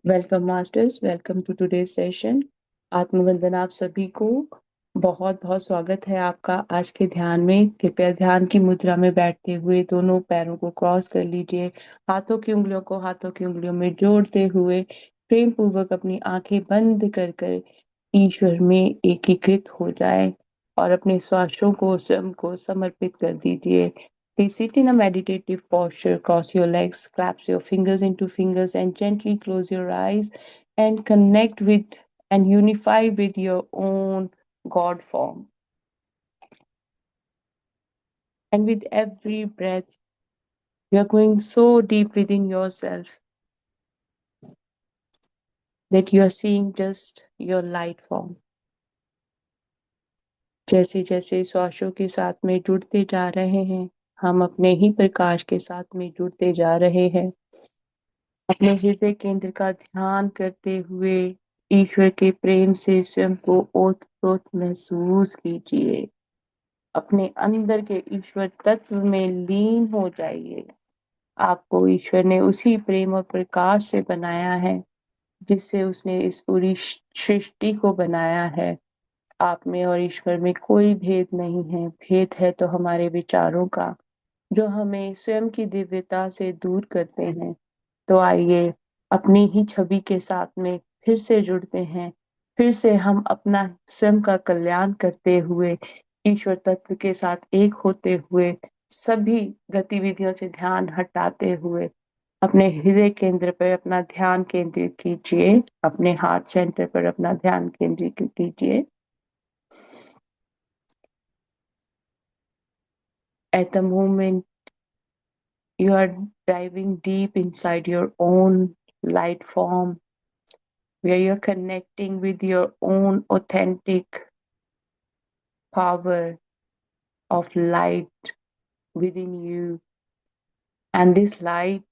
Welcome masters, welcome to today's session. आत्मवंदन आप सभी को। बहुत बहुत स्वागत है आपका आज के ध्यान में। कृपया ध्यान की मुद्रा में बैठते हुए दोनों पैरों को क्रॉस कर लीजिए। हाथों की उंगलियों को हाथों की उंगलियों में जोड़ते हुए प्रेम पूर्वक अपनी आंखें बंद कर कर ईश्वर में एकीकृत हो जाए और अपने श्वासों को स्वयं को समर्पित कर दीजिए। Please sit in a meditative posture, cross your legs, clasp your fingers into fingers, and gently close your eyes and connect with and unify with your own God form. And with every breath, you are going so deep within yourself that you are seeing just your light form. जैसे जैसे श्वासों के साथ में जुड़ते जा रहे हैं, हम अपने ही प्रकाश के साथ में जुड़ते जा रहे हैं। अपने हृदय केंद्र का ध्यान करते हुए ईश्वर के प्रेम से स्वयं को ओतप्रोत महसूस कीजिए। अपने अंदर के ईश्वर तत्व में लीन हो जाइए। आपको ईश्वर ने उसी प्रेम और प्रकाश से बनाया है जिससे उसने इस पूरी सृष्टि को बनाया है। आप में और ईश्वर में कोई भेद नहीं है। भेद है तो हमारे विचारों का, जो हमें स्वयं की दिव्यता से दूर करते हैं। तो आइए अपनी ही छवि के साथ में फिर से जुड़ते हैं। फिर से हम अपना स्वयं का कल्याण करते हुए ईश्वर तत्व के साथ एक होते हुए सभी गतिविधियों से ध्यान हटाते हुए अपने हृदय केंद्र पर अपना ध्यान केंद्रित कीजिए। अपने हार्ट सेंटर पर अपना ध्यान केंद्रित कीजिए। At the moment you are diving deep inside your own light form, where you're connecting with your own authentic power of light within you. And this light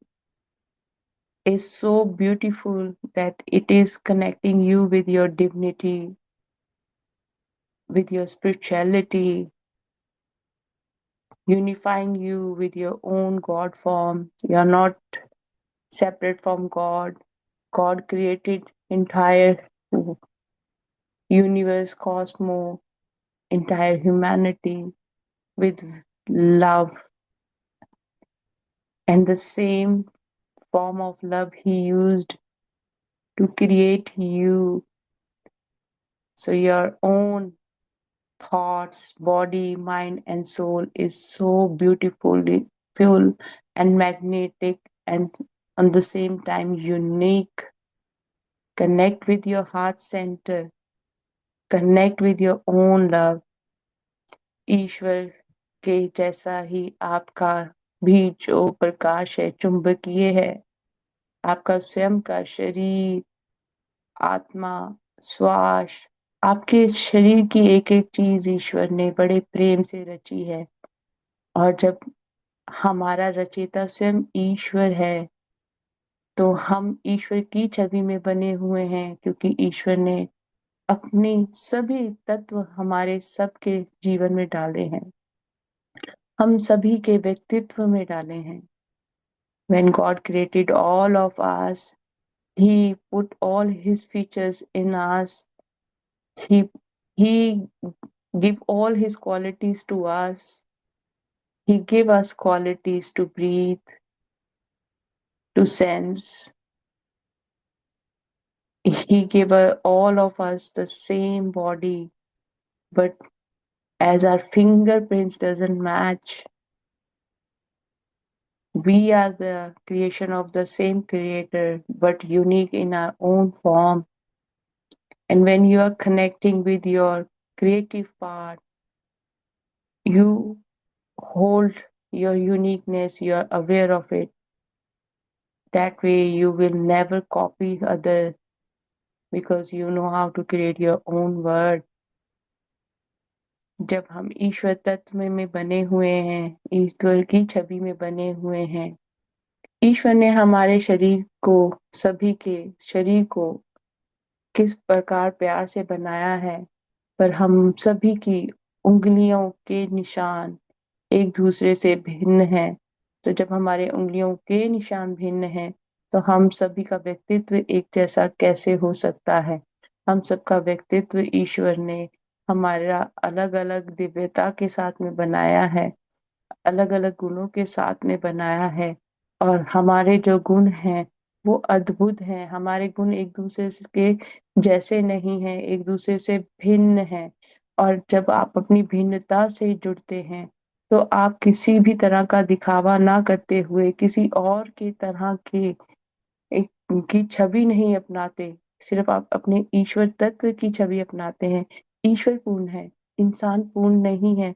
is so beautiful that it is connecting you with your divinity, with your spirituality, unifying you with your own God form. You're not separate from God. God created entire universe, cosmos, entire humanity with love, and the same form of love he used to create you. So your own thoughts, body, mind, and soul is so beautifully full and magnetic and on the same time unique. Connect with your heart center. Connect with your own love. ईश्वर के जैसा ही आपका भी जो प्रकाश है चुंबकीय है। आपका स्वयं का शरीर, आत्मा, श्वास, आपके शरीर की एक एक चीज ईश्वर ने बड़े प्रेम से रची है। और जब हमारा रचयिता स्वयं ईश्वर है तो हम ईश्वर की छवि में बने हुए हैं, क्योंकि ईश्वर ने अपनी सभी तत्व हमारे सबके जीवन में डाले हैं, हम सभी के व्यक्तित्व में डाले हैं। When God created all of us, He put all His features in us. He He give all His qualities to us. He gave us qualities to breathe, to sense. He gave all of us the same body, but as our fingerprints doesn't match, we are the creation of the same creator, but unique in our own form. And when you are connecting with your creative part, you hold your uniqueness, you are aware of it. That way you will never copy other, because you know how to create your own word. जब हम ईश्वर तत्व में बने हुए हैं, ईश्वर की छवि में बने हुए हैं, ईश्वर ने हमारे शरीर को, सभी के शरीर को किस प्रकार प्यार से बनाया है, पर हम सभी की उंगलियों के निशान एक दूसरे से भिन्न हैं। तो जब हमारे उंगलियों के निशान भिन्न हैं तो हम सभी का व्यक्तित्व एक जैसा कैसे हो सकता है? हम सबका व्यक्तित्व ईश्वर ने हमारा अलग अलग दिव्यता के साथ में बनाया है, अलग अलग गुणों के साथ में बनाया है। और हमारे जो गुण हैं वो अद्भुत हैं। हमारे गुण एक दूसरे के जैसे नहीं हैं, एक दूसरे से भिन्न हैं। और जब आप अपनी भिन्नता से जुड़ते हैं तो आप किसी भी तरह का दिखावा ना करते हुए किसी और की तरह के एक की छवि नहीं अपनाते, सिर्फ आप अपने ईश्वर तत्व की छवि अपनाते हैं। ईश्वर पूर्ण है, इंसान पूर्ण नहीं है।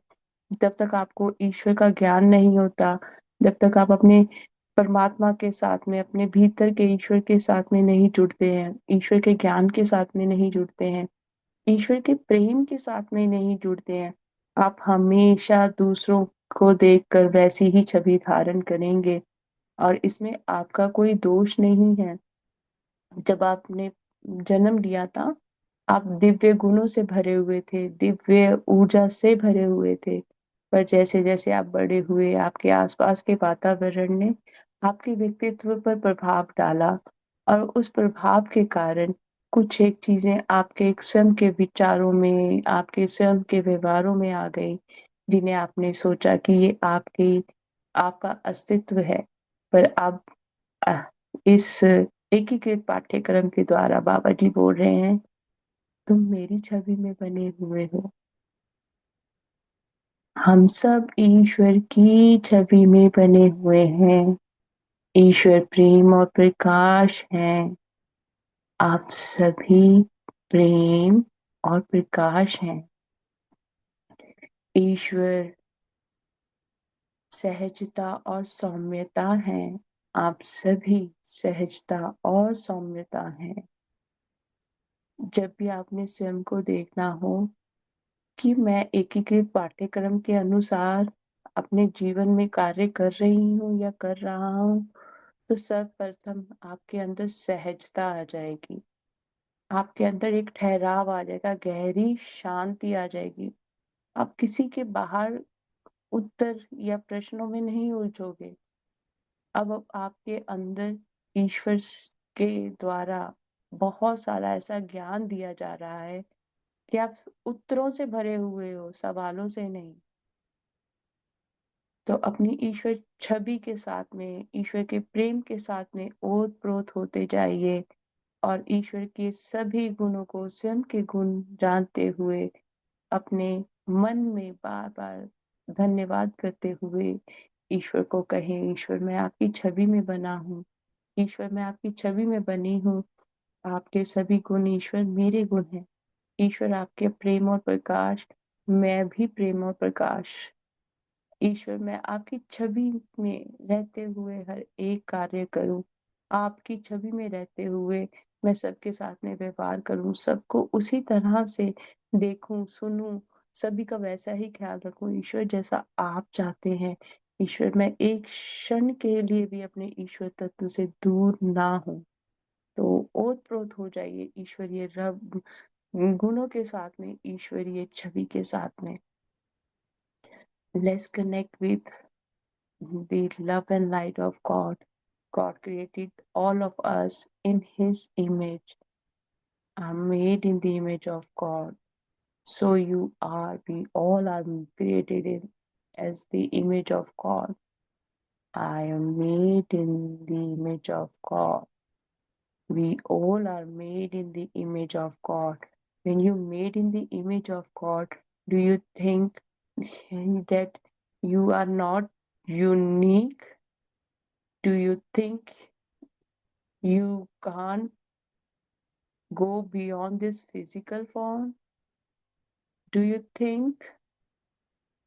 जब तक आपको ईश्वर का ज्ञान नहीं होता, जब तक आप अपने परमात्मा के साथ में, अपने भीतर के ईश्वर के साथ में नहीं जुड़ते हैं, ईश्वर के ज्ञान के साथ में नहीं जुड़ते हैं, ईश्वर के प्रेम के साथ में नहीं जुड़ते हैं, आप हमेशा दूसरों को देखकर वैसी ही छवि धारण करेंगे। और इसमें आपका कोई दोष नहीं है। जब आपने जन्म लिया था, आप दिव्य गुणों से भरे हुए थे, दिव्य ऊर्जा से भरे हुए थे। पर जैसे जैसे आप बड़े हुए, आपके आसपास के वातावरण ने आपके व्यक्तित्व पर प्रभाव डाला, और उस प्रभाव के कारण कुछ एक चीजें आपके एक स्वयं के विचारों में, आपके स्वयं के व्यवहारों में आ गई, जिन्हें आपने सोचा कि ये आपकी आपका अस्तित्व है। पर अब अ, इस एकीकृत पाठ्यक्रम के द्वारा बाबा जी बोल रहे हैं, तुम मेरी छवि में बने हुए हो। हम सब ईश्वर की छवि में बने हुए हैं। ईश्वर प्रेम और प्रकाश हैं। आप सभी प्रेम और प्रकाश हैं। ईश्वर सहजता और सौम्यता है। आप सभी सहजता और सौम्यता हैं। जब भी आपने स्वयं को देखना हो कि मैं एकीकृत पाठ्यक्रम के अनुसार अपने जीवन में कार्य कर रही हूँ या कर रहा हूँ, तो सर्वप्रथम आपके अंदर सहजता आ जाएगी। आपके अंदर एक ठहराव आ जाएगा, गहरी शांति आ जाएगी। आप किसी के बाहर उत्तर या प्रश्नों में नहीं उलझोगे। अब आपके अंदर ईश्वर के द्वारा बहुत सारा ऐसा ज्ञान दिया जा रहा है कि आप उत्तरों से भरे हुए हो, सवालों से नहीं। तो अपनी ईश्वर छवि के साथ में, ईश्वर के प्रेम के साथ में ओत प्रोत होते जाइए, और ईश्वर के सभी गुणों को स्वयं के गुण जानते हुए अपने मन में बार बार धन्यवाद करते हुए ईश्वर को कहें, ईश्वर मैं आपकी छवि में बना हूँ, ईश्वर मैं आपकी छवि में बनी हूँ। आपके सभी गुण ईश्वर मेरे गुण हैं। ईश्वर आपके प्रेम और प्रकाश, मैं भी प्रेम और प्रकाश। ईश्वर मैं आपकी छवि में रहते हुए हर एक कार्य करूं, आपकी छवि में रहते हुए मैं सबके साथ में व्यवहार करूं, सबको उसी तरह से देखूं, सुनूं, सभी का वैसा ही ख्याल रखूं ईश्वर जैसा आप चाहते हैं। ईश्वर मैं एक क्षण के लिए भी अपने ईश्वर तत्व से दूर ना हूं। तो ओत प्रोत हो जाइए ईश्वरीय रब गुणों के साथ में, ईश्वरीय छवि के साथ में। Let's connect with the love and light of God. God created all of us in His image, are made in the image of God. So you are, we all are created in as the image of God. I am made in the image of God. We all are made in the image of God. When you made in the image of God, do you think that you are not unique? Do you think you can't go beyond this physical form? Do you think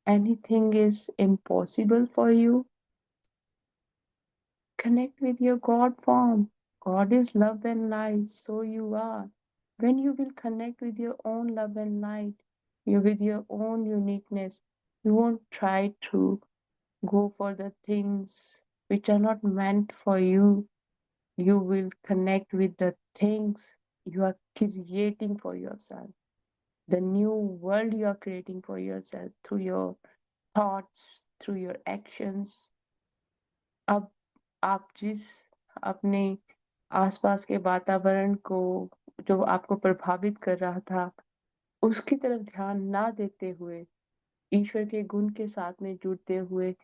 anything is impossible for you? Connect with your God form. God is love and light, so you are. When you will connect with your own love and light, you with your own uniqueness, you won't try to go for the things which are not meant for you. You will connect with the things you are creating for yourself, the new world you are creating for yourself through your thoughts, through your actions. अब आप जिस अपने आसपास के वातावरण को जो आपको प्रभावित कर रहा था, उसकी तरफ ध्यान ना देते हुए, ईश्वर के गुण के साथ में जुड़ते हुए,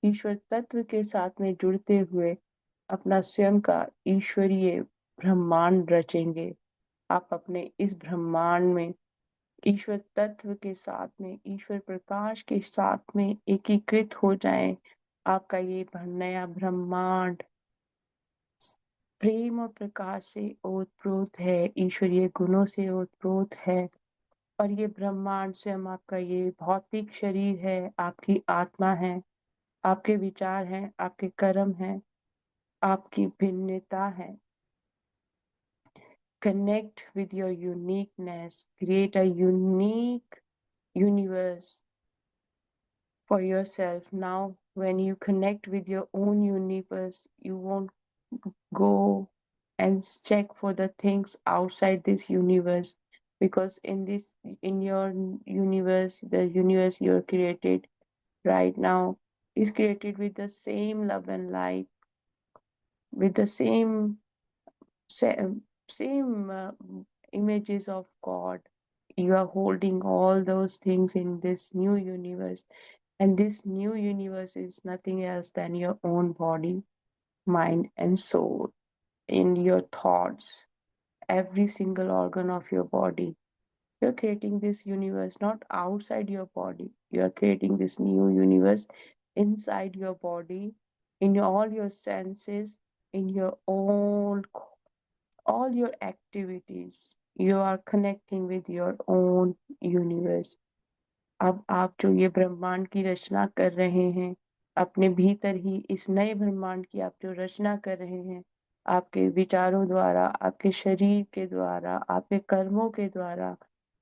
ईश्वर तत्व के साथ में जुड़ते हुए अपना स्वयं का ईश्वरीय ब्रह्मांड रचेंगे। आप अपने इस ब्रह्मांड में ईश्वर तत्व के साथ में, ईश्वर प्रकाश के साथ में एकीकृत हो जाएं। आपका ये नया ब्रह्मांड प्रेम और प्रकाश से ओतप्रोत है, ईश्वरीय गुणों से ओतप्रोत है। और ये ब्रह्मांड स्वयं आपका ये भौतिक शरीर है, आपकी आत्मा है, आपके विचार हैं, आपके कर्म हैं, आपकी भिन्नता है। Connect with your uniqueness, create a unique universe for yourself. Now, when you connect with your own universe, you won't go and check for the things outside this universe, because in your universe, the universe you're created right now is created with the same love and light, with the same images of God. You are holding all those things in this new universe, and this new universe is nothing else than your own body, mind, and soul. In your thoughts, every single organ of your body. You're creating this universe not outside your body. You're creating this new universe inside your body, in all your senses, in your own all your activities. You are connecting with your own universe. अब आप जो ये ब्रह्मांड की रचना कर रहे हैं, अपने भीतर ही इस नए ब्रह्मांड की आप जो रचना कर रहे हैं, आपके विचारों द्वारा, आपके शरीर के द्वारा, आपके कर्मों के द्वारा,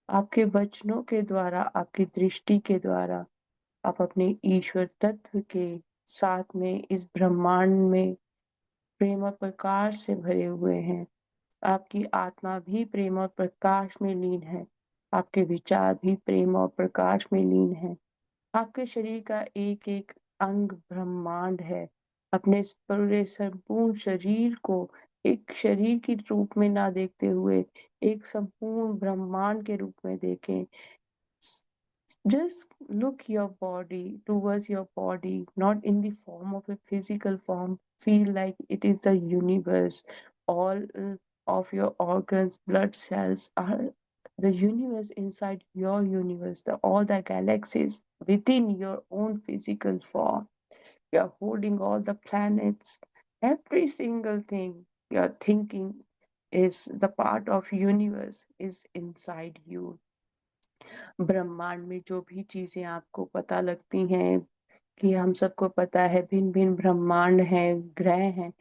आपके वचनों के द्वारा, आपकी दृष्टि के द्वारा, आप अपने ईश्वर तत्व के साथ में इस ब्रह्मांड में प्रेम और प्रकाश से भरे हुए हैं। आपकी आत्मा भी प्रेम और प्रकाश में लीन है, आपके विचार भी प्रेम और प्रकाश में लीन है। आपके शरीर का एक एक अंग ब्रह्मांड है। अपने इस पूरे संपूर्ण शरीर को एक शरीर के रूप में ना देखते हुए एक संपूर्ण ब्रह्मांड के रूप में देखें। Just look your body towards your body, not in the form of a physical form. Feel like it is the universe. All of your organs, blood cells are the universe inside your universe, all the galaxies within your own physical form. You're holding all the planets, every single thing you're thinking is the part of universe is inside you. ब्रह्मांड में जो भी चीजें आपको पता लगती हैं कि हम सबको पता है भिन्न भिन्न ब्रह्मांड हैं, ग्रह हैं,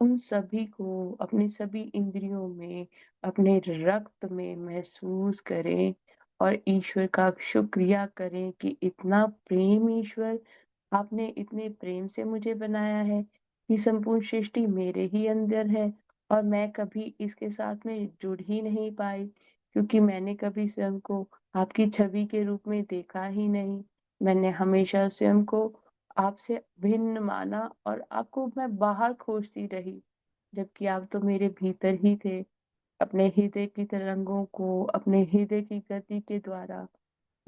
उन सभी को अपनी सभी इंद्रियों में, अपने रक्त में महसूस करें और ईश्वर का शुक्रिया करें कि इतना प्रेम ईश्वर, आपने इतने प्रेम से मुझे बनाया है कि संपूर्ण सृष्टि मेरे ही अंदर है और मैं कभी इसके साथ में जुड़ ही नहीं पाई, क्योंकि मैंने कभी स्वयं को आपकी छवि के रूप में देखा ही नहीं। मैंने हमेशा स्वयं को आपसे भिन्न माना और आपको मैं बाहर खोजती रही, जबकि आप तो मेरे भीतर ही थे। अपने हृदय की तरंगों को, अपने हृदय की गति के द्वारा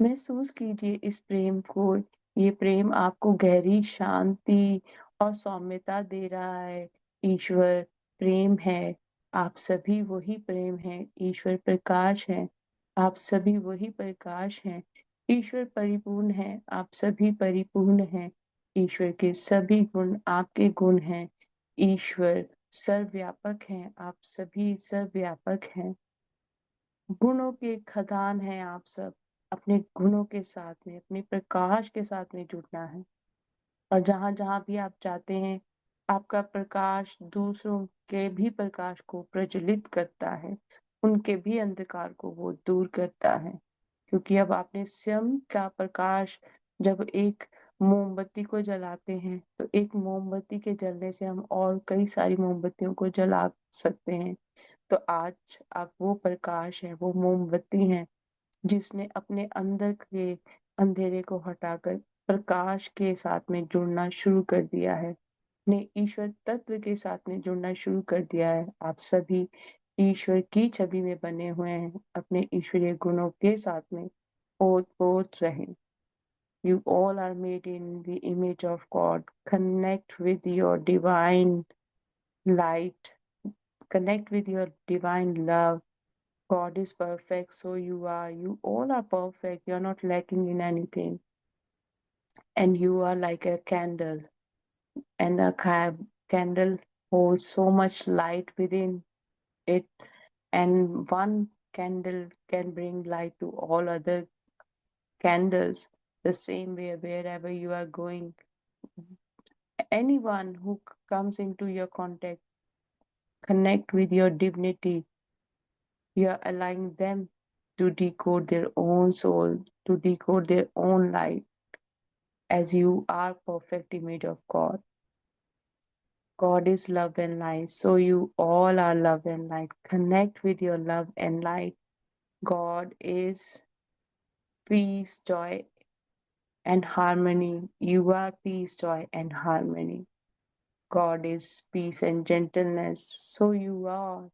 महसूस कीजिए इस प्रेम को। ये प्रेम आपको गहरी शांति और सौम्यता दे रहा है। ईश्वर प्रेम है, आप सभी वही प्रेम है। ईश्वर प्रकाश है, आप सभी वही प्रकाश हैं। ईश्वर परिपूर्ण है, आप सभी परिपूर्ण हैं। ईश्वर के सभी गुण आपके गुण हैं। ईश्वर सर्वव्यापक हैं, आप सभी सर्वव्यापक हैं। गुणों के खदान हैं आप सब। अपने गुणों के साथ में, अपने प्रकाश के साथ में जुड़ना है। और जहां जहां भी आप जाते हैं, आपका प्रकाश दूसरों के भी प्रकाश को प्रज्वलित करता है, उनके भी अंधकार को वो दूर करता है। क्योंकि अब आपने स्वयं का प्रकाश, जब एक मोमबत्ती को जलाते हैं तो एक मोमबत्ती के जलने से हम और कई सारी मोमबत्तियों को जला सकते हैं। तो आज आप वो प्रकाश है, वो मोमबत्ती है जिसने अपने अंदर के अंधेरे को हटाकर प्रकाश के साथ में जुड़ना शुरू कर दिया है। ने ईश्वर तत्व के साथ में जुड़ना शुरू कर दिया है। आप सभी ईश्वर की छवि में बने हुए हैं। अपने ईश्वरीय गुणों के साथ में ओत पोत रहें। You all are made in the image of God. Connect with your divine light. Connect with your divine love. God is perfect, so you are. You all are perfect. You're not lacking in anything. And you are like a candle. And a candle holds so much light within it. And one candle can bring light to all other candles. The same way, wherever you are going, anyone who comes into your contact, connect with your divinity. You are allowing them to decode their own soul, to decode their own light, as you are perfect image of God. God is love and light, so you all are love and light. Connect with your love and light. God is peace, joy, and harmony. You are peace, joy, and harmony. God is peace and gentleness, so you are.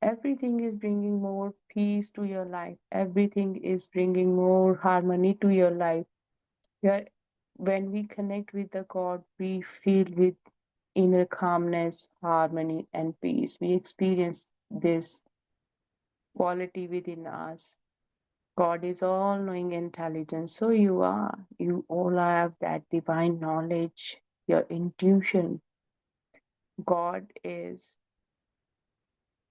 Everything is bringing more peace to your life. Everything is bringing more harmony to your life. Yeah, when we connect with the God, we feel with inner calmness, harmony, and peace. We experience this quality within us. God is all knowing intelligence. So you are. You all have that divine knowledge, your intuition. God is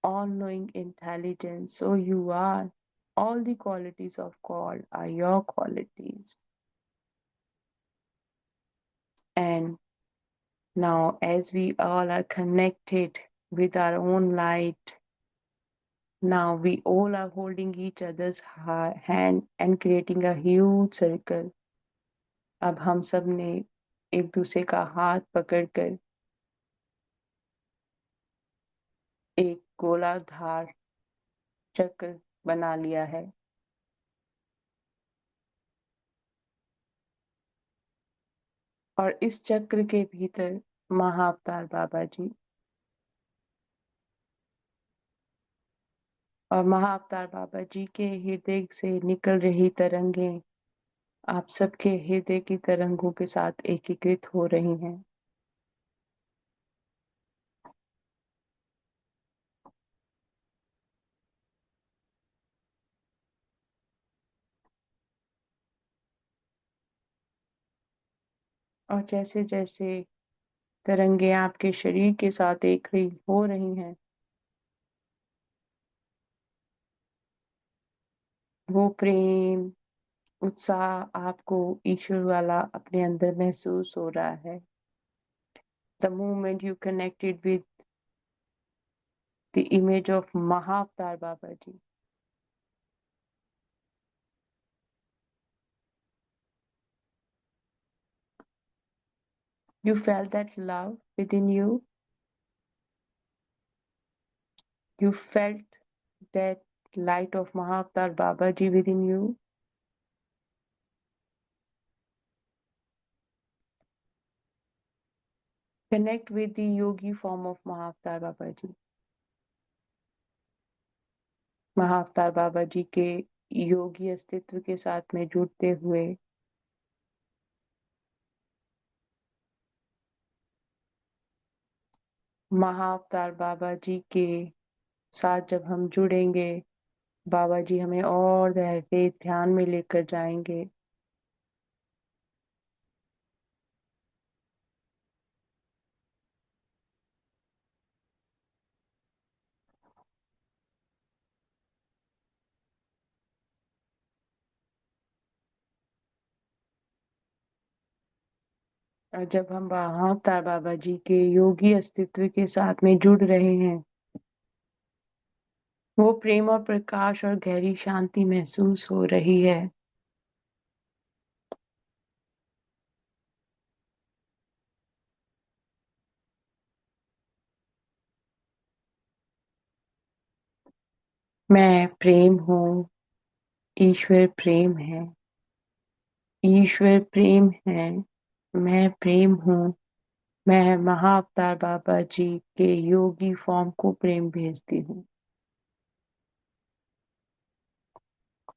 all knowing intelligence. So you are. All the qualities of God are your qualities. And now, as we all are connected with our own light, now we all are holding each other's hand and creating a huge circle. अब हम सब ने एक दूसरे का हाथ पकड़कर एक गोलाधार चक्र बना लिया है। और इस चक्र के भीतर महाअवतार बाबा जी और महाअवतार बाबा जी के हृदय से निकल रही तरंगें आप सबके हृदय की तरंगों के साथ एकीकृत हो रही हैं। और जैसे जैसे तरंगे आपके शरीर के साथ एक हो रही हैं, वो प्रेम उत्साह आपको ईश्वर वाला अपने अंदर महसूस हो रहा है। The moment you connected with the image of Mahavatar Babaji, you felt that love within you. You felt that light of Mahavatar Babaji within you. Connect with the yogi form of Mahavatar Babaji. महाअवतार बाबा जी के योगी अस्तित्व के साथ में जुड़ते हुए महाअवतार बाबा जी के साथ जब हम जुड़ेंगे, बाबा जी हमें और गहरे ध्यान में लेकर जाएंगे। और जब हम महाअवतार बाबा जी के योगी अस्तित्व के साथ में जुड़ रहे हैं, वो प्रेम और प्रकाश और गहरी शांति महसूस हो रही है। मैं प्रेम हूँ, ईश्वर प्रेम है। ईश्वर प्रेम है, मैं प्रेम हूँ, मैं महाअवतार बाबा जी के योगी फॉर्म को प्रेम भेजती हूँ।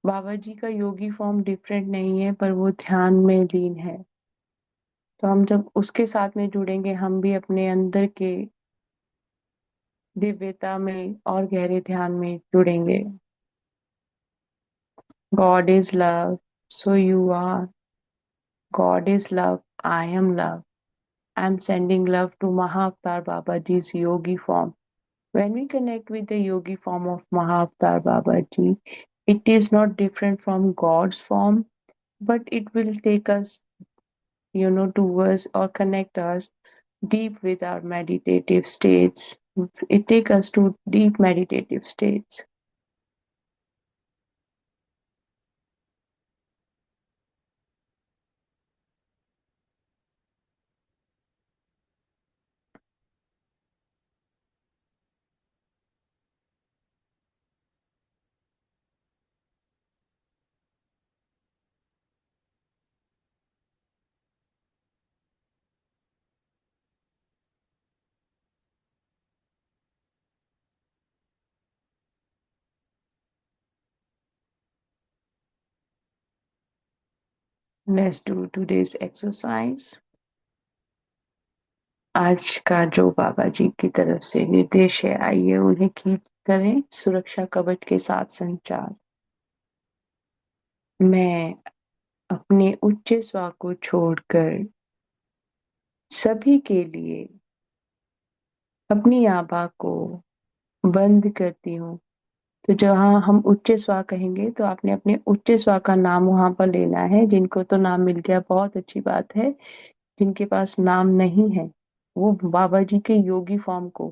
बाबा जी का योगी फॉर्म डिफरेंट नहीं है, पर वो ध्यान में लीन है। तो हम जब उसके साथ में जुड़ेंगे, हम भी अपने अंदर के दिव्यता में और गहरे ध्यान में जुड़ेंगे। God is love, so you are. गॉड is love, I am love. I am sending love to Mahavatar Babaji's yogi form. When we connect with the yogi form of Mahavatar Babaji, it is not different from God's form, but it will take us, towards or connect us deep with our meditative states. It takes us to deep meditative states. Let's do today's exercise. आज का जो बाबा जी की तरफ से निर्देश है, आइए उन्हें कीप करें। सुरक्षा कवच के साथ संचार। मैं अपने उच्च स्व को छोड़कर सभी के लिए अपनी आभा को बंद करती हूँ। तो जहाँ हम उच्च स्व कहेंगे, तो आपने अपने उच्च स्व का नाम वहां पर लेना है। जिनको तो नाम मिल गया, बहुत अच्छी बात है। जिनके पास नाम नहीं है, वो बाबा जी के योगी फॉर्म को,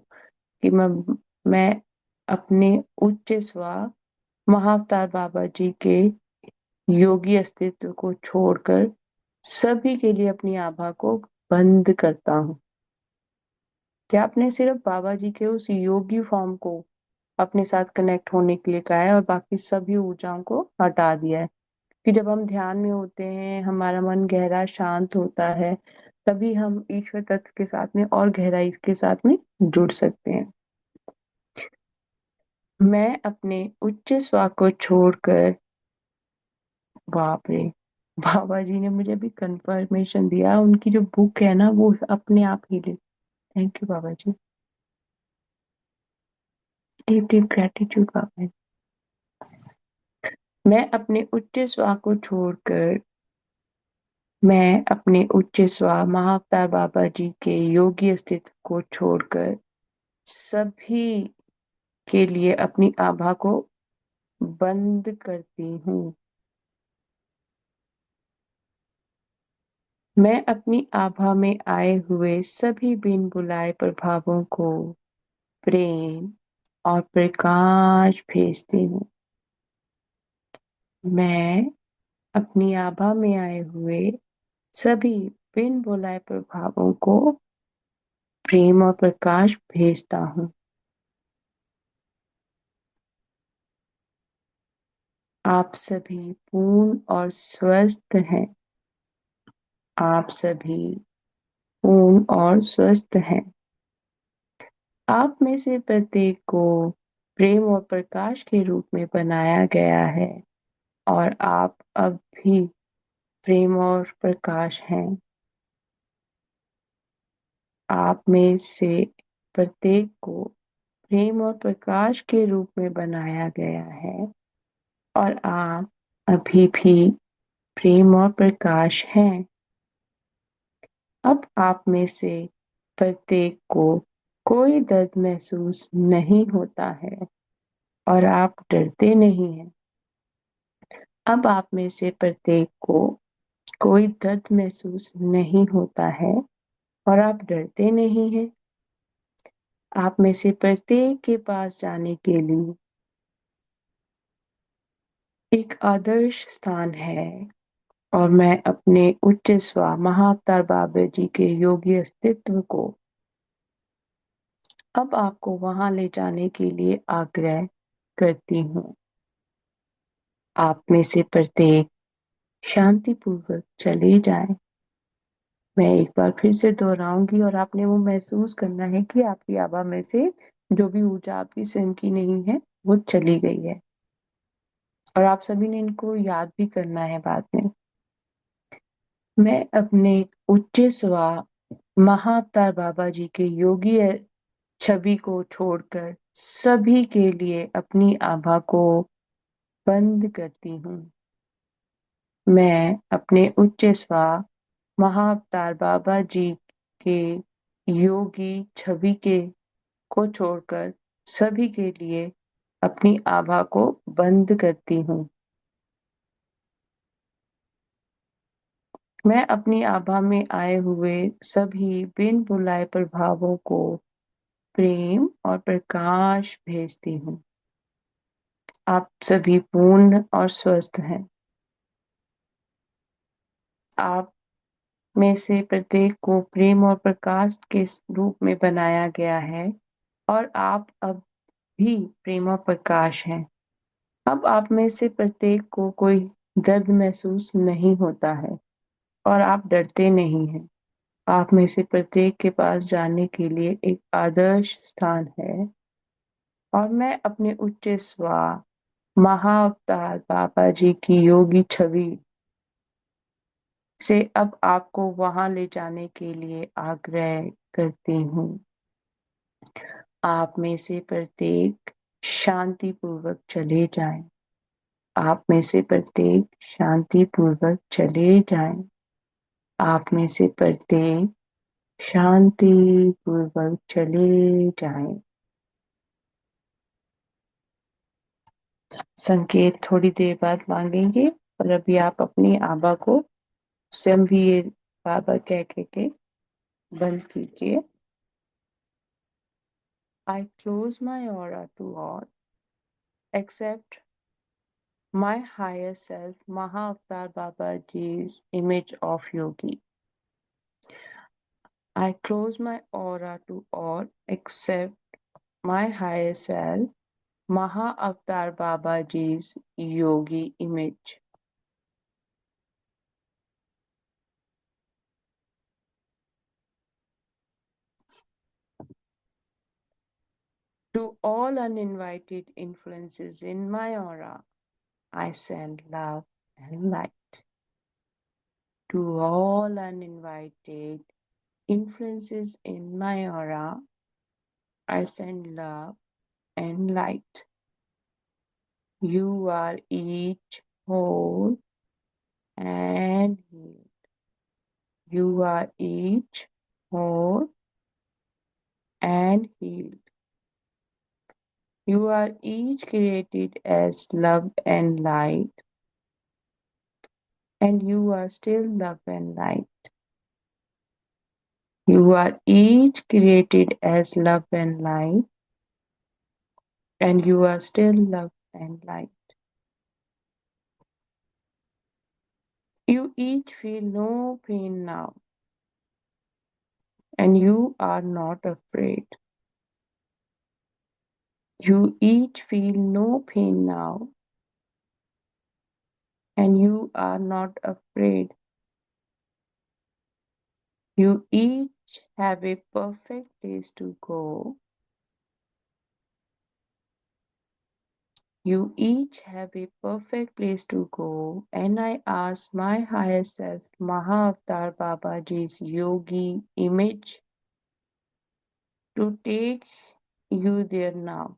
कि मैं अपने उच्च स्व महाअवतार बाबा जी के योगी अस्तित्व को छोड़कर सभी के लिए अपनी आभा को बंद करता हूँ। क्या आपने सिर्फ बाबा जी के उस योगी फॉर्म को अपने साथ कनेक्ट होने के लिए कहा है और बाकी सभी ऊर्जाओं को हटा दिया है? कि जब हम ध्यान में होते हैं, हमारा मन गहरा शांत होता है, तभी हम ईश्वर तत्व के साथ में और गहराई के साथ में जुड़ सकते हैं। मैं अपने उच्च स्व को छोड़कर, बाप रे, बाबा जी ने मुझे भी कंफर्मेशन दिया। उनकी जो बुक है ना, वो अपने आप ही ले। Thank you Baba ji. Deep deep gratitude Baba ji. मैं अपने उच्च स्व को छोड़कर, मैं अपने उच्च स्व महाअवतार बाबा जी के योगी अस्तित्व को छोड़कर सभी के लिए अपनी आभा को बंद करती हूँ। मैं अपनी आभा में आए हुए सभी बिन बुलाए प्रभावों को प्रेम और प्रकाश भेजती हूँ। मैं अपनी आभा में आए हुए सभी बिन बुलाए प्रभावों को प्रेम और प्रकाश भेजता हूँ। आप सभी पूर्ण और स्वस्थ हैं। आप सभी पूर्ण और स्वस्थ हैं। आप में से प्रत्येक को प्रेम और प्रकाश के रूप में बनाया गया है, और आप अब भी प्रेम और प्रकाश हैं। आप में से प्रत्येक को प्रेम और प्रकाश के रूप में बनाया गया है, और आप अभी भी प्रेम और प्रकाश हैं। अब आप में से प्रत्येक को कोई दर्द महसूस नहीं होता है, और आप डरते नहीं हैं। अब आप में से प्रत्येक को कोई दर्द महसूस नहीं होता है, और आप डरते नहीं हैं। आप में से प्रत्येक के पास जाने के लिए एक आदर्श स्थान है, और मैं अपने उच्च स्व महाअवतार बाबा जी के योगी अस्तित्व को अब आपको वहां ले जाने के लिए आग्रह करती हूँ। आप में से प्रत्येक शांतिपूर्वक चले जाए। मैं एक बार फिर से दोहराऊंगी और आपने वो महसूस करना है कि आपकी आभा में से जो भी ऊर्जा आपकी स्वयं की नहीं है वो चली गई है। और आप सभी ने इनको याद भी करना है बाद में। मैं अपने उच्च स्वा महाअवतार बाबा जी के योगी छवि को छोड़कर सभी के लिए अपनी आभा को बंद करती हूँ। मैं अपने उच्च स्वा महाअवतार बाबा जी के योगी छवि के को छोड़कर सभी के लिए अपनी आभा को बंद करती हूँ। मैं अपनी आभा में आए हुए सभी बिन बुलाए प्रभावों को प्रेम और प्रकाश भेजती हूँ। आप सभी पूर्ण और स्वस्थ हैं। आप में से प्रत्येक को प्रेम और प्रकाश के रूप में बनाया गया है और आप अब भी प्रेम और प्रकाश हैं। अब आप में से प्रत्येक को कोई दर्द महसूस नहीं होता है और आप डरते नहीं हैं। आप में से प्रत्येक के पास जाने के लिए एक आदर्श स्थान है और मैं अपने उच्च स्वा महाअवतार बाबा जी की योगी छवि से अब आपको वहां ले जाने के लिए आग्रह करती हूँ। आप में से प्रत्येक शांति पूर्वक चले जाएं। आप में से प्रत्येक शांति पूर्वक चले जाएं। आप में से प्रत्येक शांति पूर्वक चले जाएं। संकेत थोड़ी देर बाद मांगेंगे और अभी आप अपनी आभा को स्वयं भी ये बाबा कह के बंद कीजिए। I close my aura to all except my higher self, Mahavatar Babaji's image of yogi. I close my aura to all except my higher self, Mahavatar Babaji's yogi image. To all uninvited influences in my aura, I send love and light. To all uninvited influences in my aura, I send love and light. You are each whole and healed. You are each whole and healed. You are each created as love and light, and you are still love and light. You are each created as love and light, and you are still love and light. You each feel no pain now, and you are not afraid. You each feel no pain now, and you are not afraid. You each have a perfect place to go. You each have a perfect place to go, and I ask my higher self, Mahavatar Babaji's yogi image, to take you there now.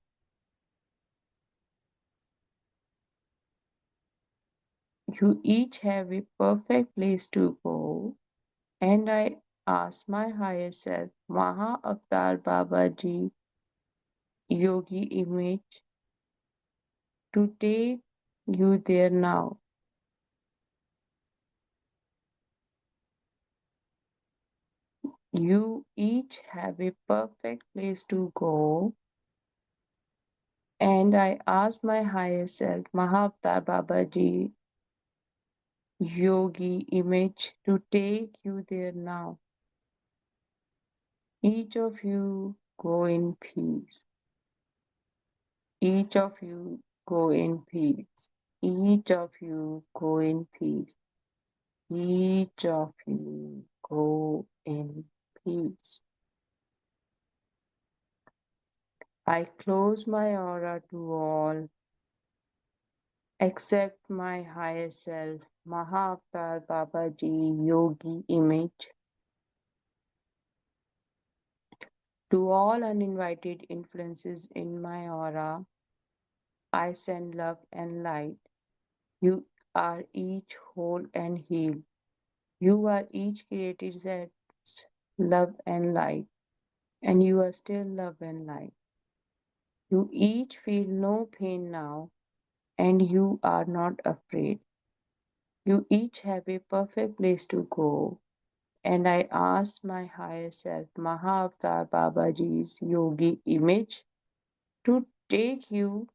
You each have a perfect place to go, and I ask my higher self, Mahavatar Babaji yogi image, to take you there now. You each have a perfect place to go, and I ask my higher self, Mahavatar Babaji yogi image, to take you there now. Each of you go in peace. Each of you go in peace. Each of you go in peace. Each of you Go in peace. I close my aura to all except my higher self, Mahavatar Babaji Yogi image. To all uninvited influences in my aura, I send love and light. You are each whole and healed. You are each created as love and light, and you are still love and light. You each feel no pain now, and you are not afraid. You each have a perfect place to go, and I ask my higher self, Mahavatar Babaji's yogi image, to take you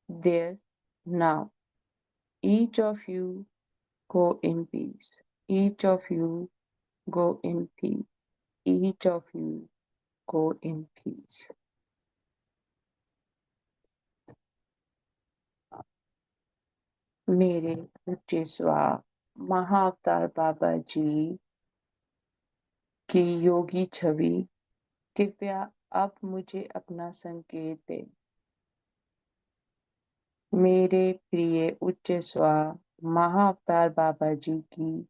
there now. Each of you go in peace. Each of you go in peace. Each of you go in peace. मेरे पूज्य स्वा महाअवतार बाबा जी की योगी छवि कृपया अब मुझे अपना संकेत दे। मेरे प्रिय उच्च स्वा महाअवतार बाबा जी की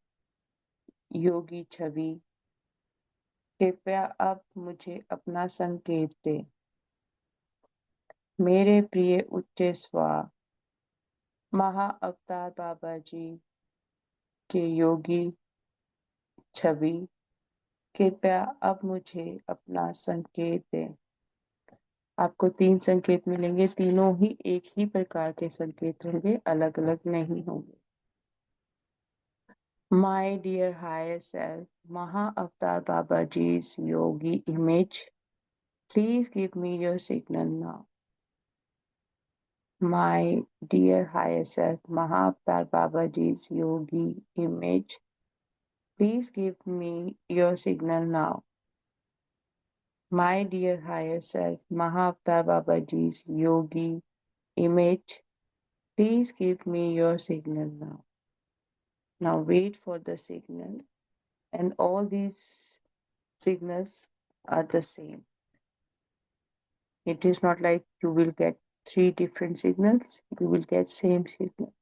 योगी छवि कृपया अब मुझे अपना संकेत दे। मेरे प्रिय उच्च स्वा महाअवतार बाबा जी के योगी छवि कृपया अब मुझे अपना संकेत दे। आपको 3 संकेत मिलेंगे, तीनों ही एक ही प्रकार के संकेत होंगे, अलग-अलग नहीं होंगे। My dear higher self, Maha-Avatar Babaji's yogi image, please give me your signal now. My dear higher self, Maha-Avatar Babaji's yogi image, please give me your signal now. My dear higher self, Maha-Avatar Babaji's yogi image, please give me your signal now. Now wait for the signal, and all these signals are the same. It is not like you will get 3 different signals, you will get same signal.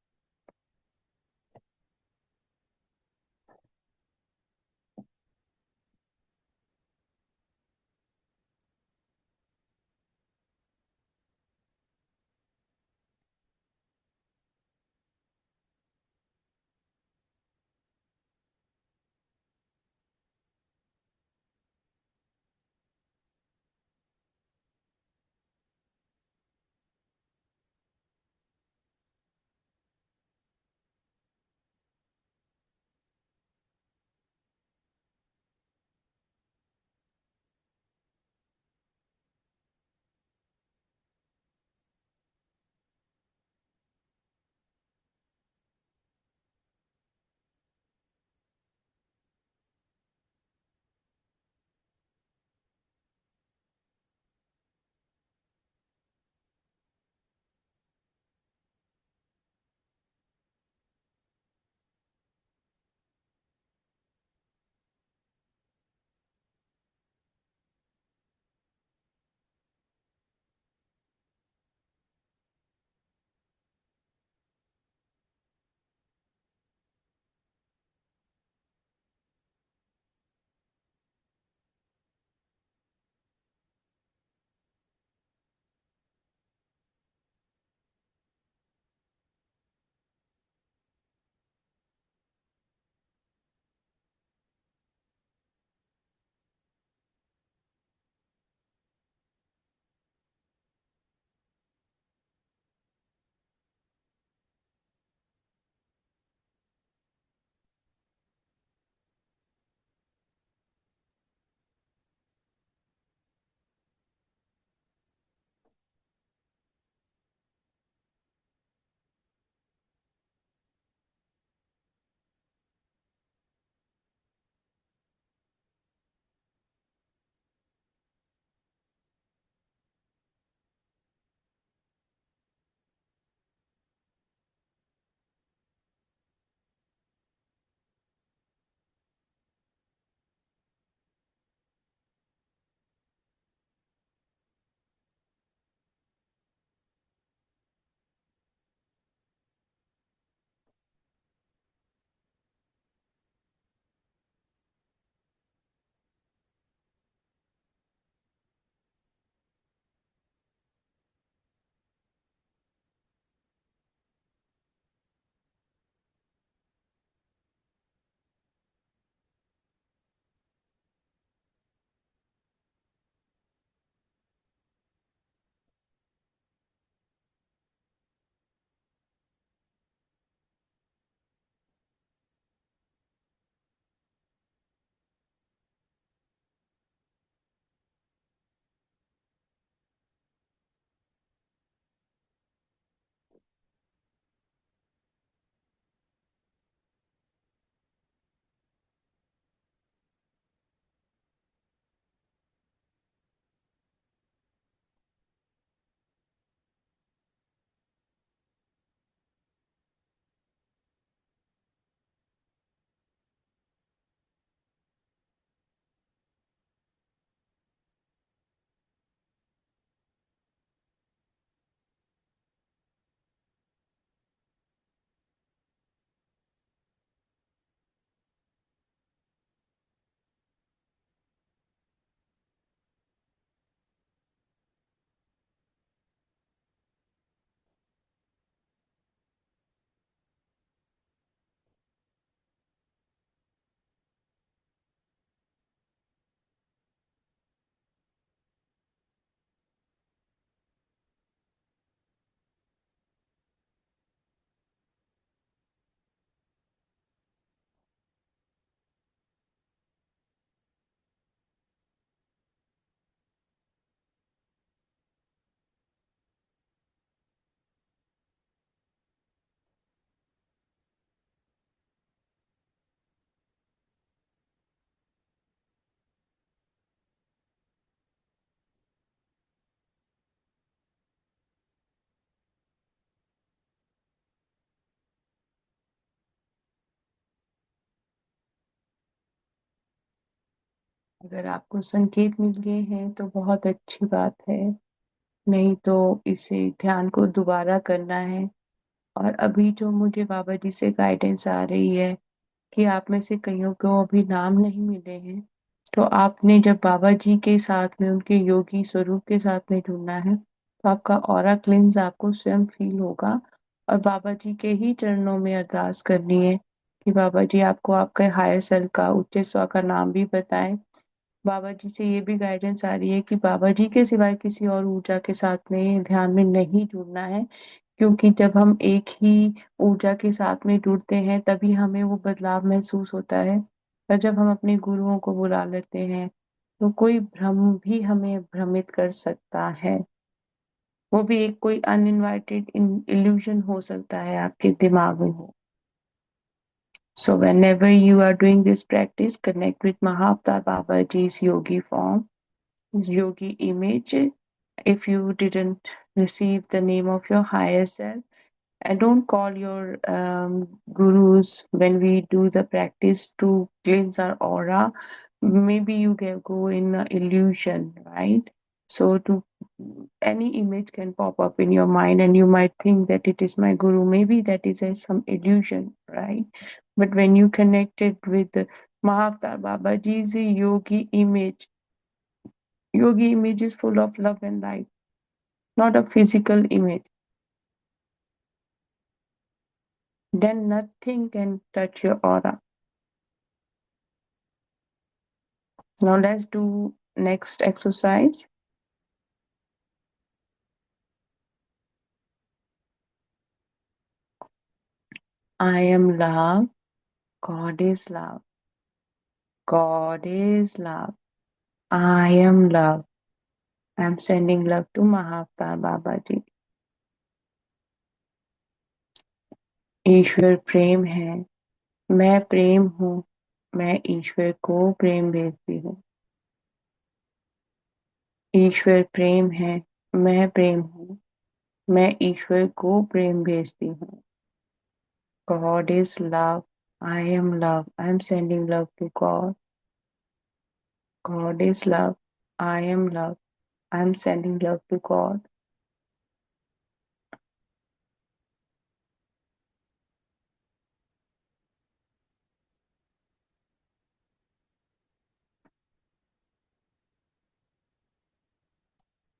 अगर आपको संकेत मिल गए हैं तो बहुत अच्छी बात है, नहीं तो इसे ध्यान को दोबारा करना है। और अभी जो मुझे बाबा जी से गाइडेंस आ रही है कि आप में से कईयों को अभी नाम नहीं मिले हैं, तो आपने जब बाबा जी के साथ में उनके योगी स्वरूप के साथ में जुड़ना है, तो आपका ऑरा क्लिंज आपको स्वयं फील होगा। और बाबा जी के ही चरणों में अरदास करनी है कि बाबा जी आपको आपके हायर सेल्फ का, उच्च स्व का नाम भी बताएं। बाबा जी से ये भी गाइडेंस आ रही है कि बाबा जी के सिवाय किसी और ऊर्जा के साथ में ध्यान में नहीं जुड़ना है, क्योंकि जब हम एक ही ऊर्जा के साथ में जुड़ते हैं तभी हमें वो बदलाव महसूस होता है। और जब हम अपने गुरुओं को बुला लेते हैं तो कोई भ्रम भी हमें भ्रमित कर सकता है। वो भी एक कोई अनइनवाइटेड इल्यूजन हो सकता है आपके दिमाग में हो। So whenever you are doing this practice, connect with Mahavtar Babaji's yogi form, yogi image. If you didn't receive the name of your higher self, and don't call your gurus when we do the practice to cleanse our aura. Maybe you go in illusion, right? So to any image can pop up in your mind and you might think that it is my guru. Maybe that is some illusion, right? But when you connect it with Mahavtar Babaji's yogi image is full of love and light, not a physical image. Then nothing can touch your aura. Now let's do next exercise. I am love. God is love. God is love. I am love. I am sending love to Mahavtar Babaji. ईश्वर प्रेम है, मैं प्रेम हूँ, मैं ईश्वर को प्रेम भेजती हूँ। ईश्वर प्रेम है, मैं प्रेम हूँ, मैं ईश्वर को प्रेम भेजती हूँ। God is love. I am love. I am sending love to God. God is love. I am love. I am sending love to God.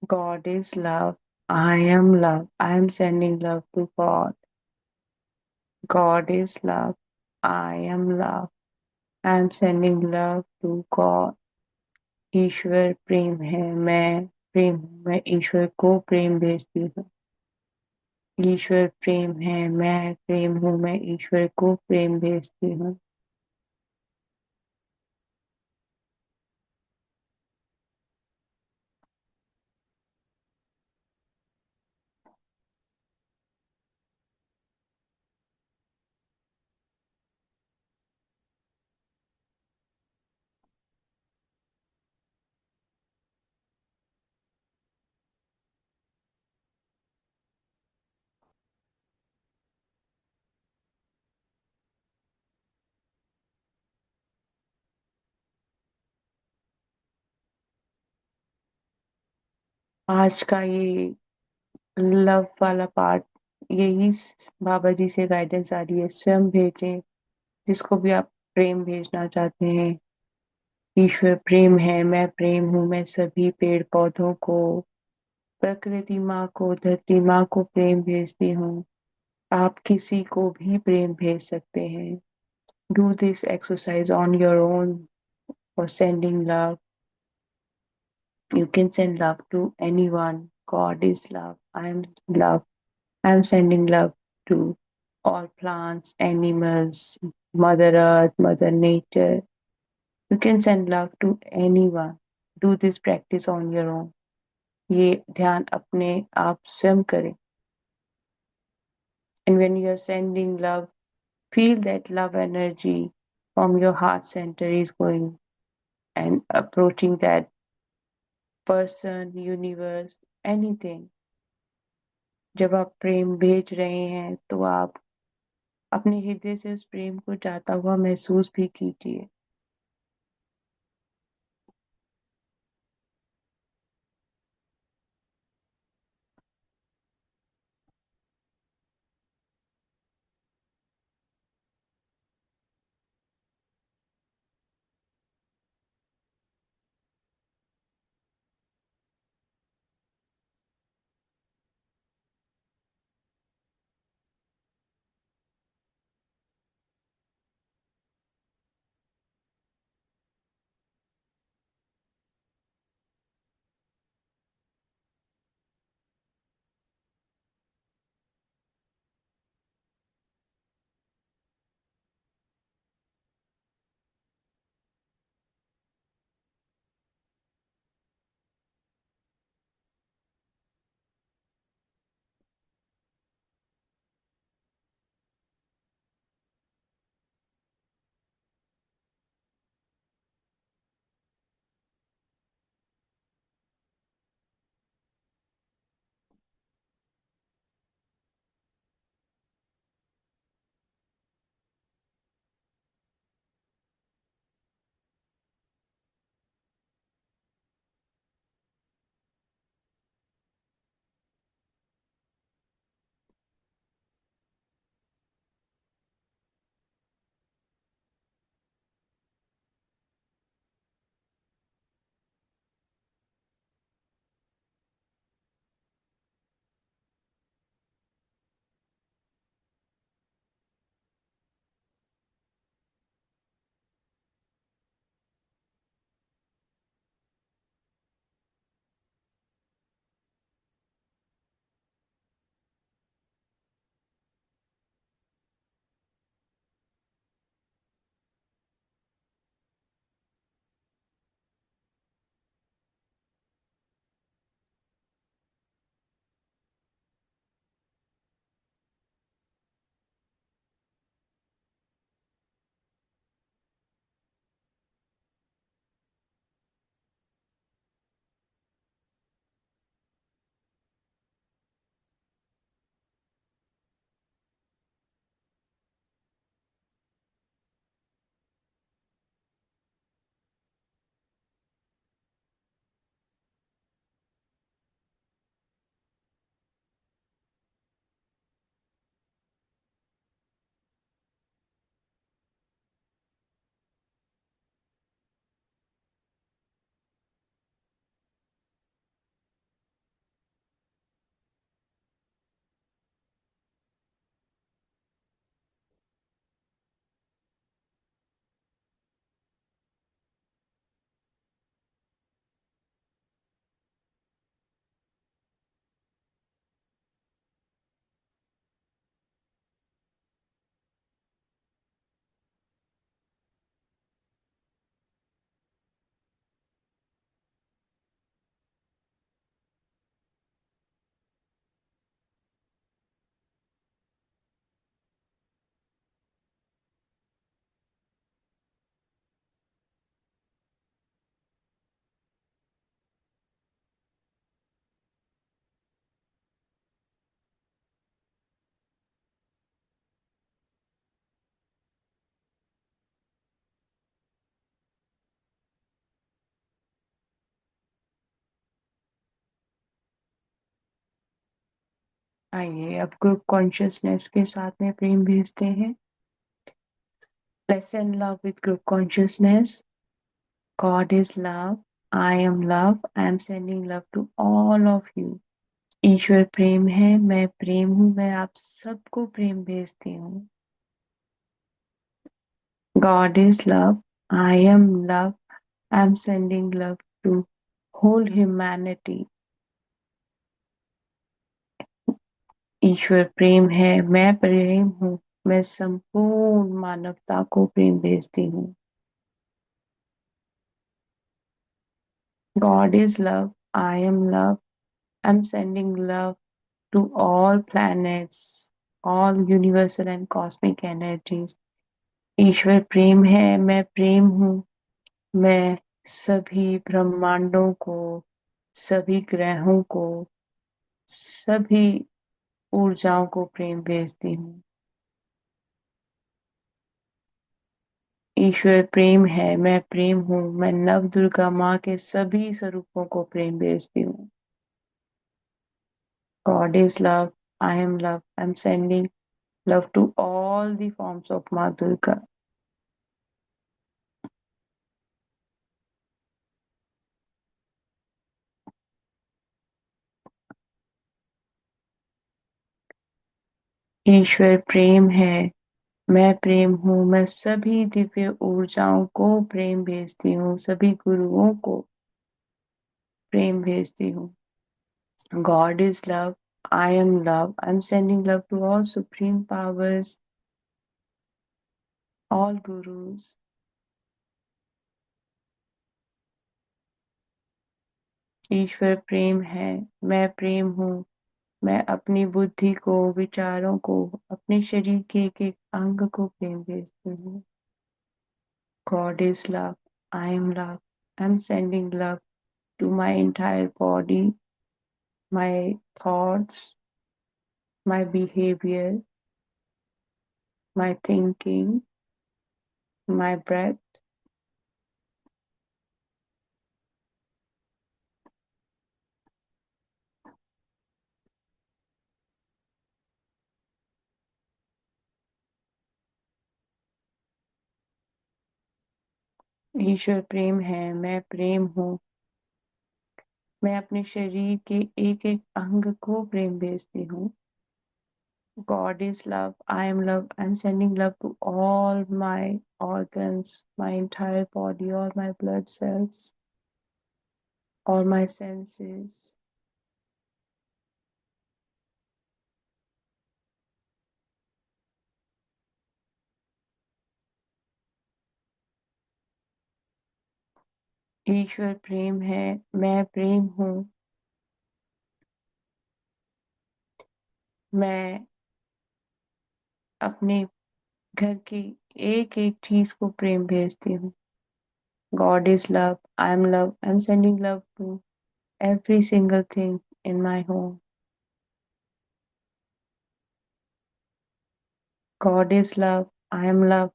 God is love. I am love. I am sending love to God. God is love. I am love. I am sending love to God. ईश्वर प्रेम है, मैं प्रेम हूँ, मैं ईश्वर को प्रेम भेजती हूँ। ईश्वर प्रेम है, मैं प्रेम हूँ, मैं ईश्वर को प्रेम भेजती हूँ। आज का ये लव वाला पार्ट, यही बाबा जी से गाइडेंस आ रही है, स्वयं भेजें जिसको भी आप प्रेम भेजना चाहते हैं। ईश्वर प्रेम है, मैं प्रेम हूँ, मैं सभी पेड़ पौधों को, प्रकृति माँ को, धरती माँ को प्रेम भेजती हूँ। आप किसी को भी प्रेम भेज सकते हैं। Do this exercise on your own for sending love. You can send love to anyone. God is love. I am love. I am sending love to all plants, animals, Mother Earth, Mother Nature. You can send love to anyone. Do this practice on your own. ये ध्यान अपने आप स्वयं करें. And when you are sending love, feel that love energy from your heart center is going and approaching that person, universe, anything. जब आप प्रेम भेज रहे हैं तो आप अपने हृदय से उस प्रेम को जाता हुआ महसूस भी कीजिए। आइए अब ग्रुप कॉन्शियसनेस के साथ में प्रेम भेजते हैं. Let's send love with group consciousness. God is love. I am love. I am sending love to all of you. ईश्वर प्रेम है, मैं प्रेम हूँ, मैं आप सबको प्रेम भेजती हूँ. God is love. I am love. I am sending love to whole humanity. ईश्वर प्रेम है, मैं प्रेम हूँ, मैं संपूर्ण मानवता को प्रेम भेजती हूँ. God is love. I am love. I'm sending love to all planets, all universal and cosmic energies. ईश्वर प्रेम है, मैं प्रेम हूँ, मैं सभी ब्रह्मांडों को, सभी ग्रहों को, सभी ऊर्जाओं को प्रेम भेजती हूँ. ईश्वर प्रेम है, मैं प्रेम हूँ, मैं नव दुर्गा माँ के सभी स्वरूपों को प्रेम भेजती हूँ. God is love. I am love. I'm sending love to all the forms of माँ दुर्गा. ईश्वर प्रेम है, मैं प्रेम हूँ, मैं सभी दिव्य ऊर्जाओं को प्रेम भेजती हूँ, सभी गुरुओं को प्रेम भेजती हूँ. God is love. I am love. I'm sending love to all supreme powers, all gurus. ईश्वर प्रेम है, मैं प्रेम हूँ, मैं अपनी बुद्धि को, विचारों को, अपने शरीर के एक एक अंग को प्रेम भेजती हूँ. God is love. I am love. I'm sending love to my entire body, my thoughts, my behavior, my thinking, my breath. ईश्वर प्रेम है, मैं प्रेम हूँ, मैं अपने शरीर के एक एक अंग को प्रेम भेजती हूँ. God is love. I am love. I'm sending love to all my organs, my entire body, all my blood cells, all my senses. ईश्वर प्रेम है, मैं प्रेम हूँ, मैं अपने घर की एक एक चीज को प्रेम भेजती हूँ. God is love. I am love. I'm sending love to every single thing in my home. God is love. I am love.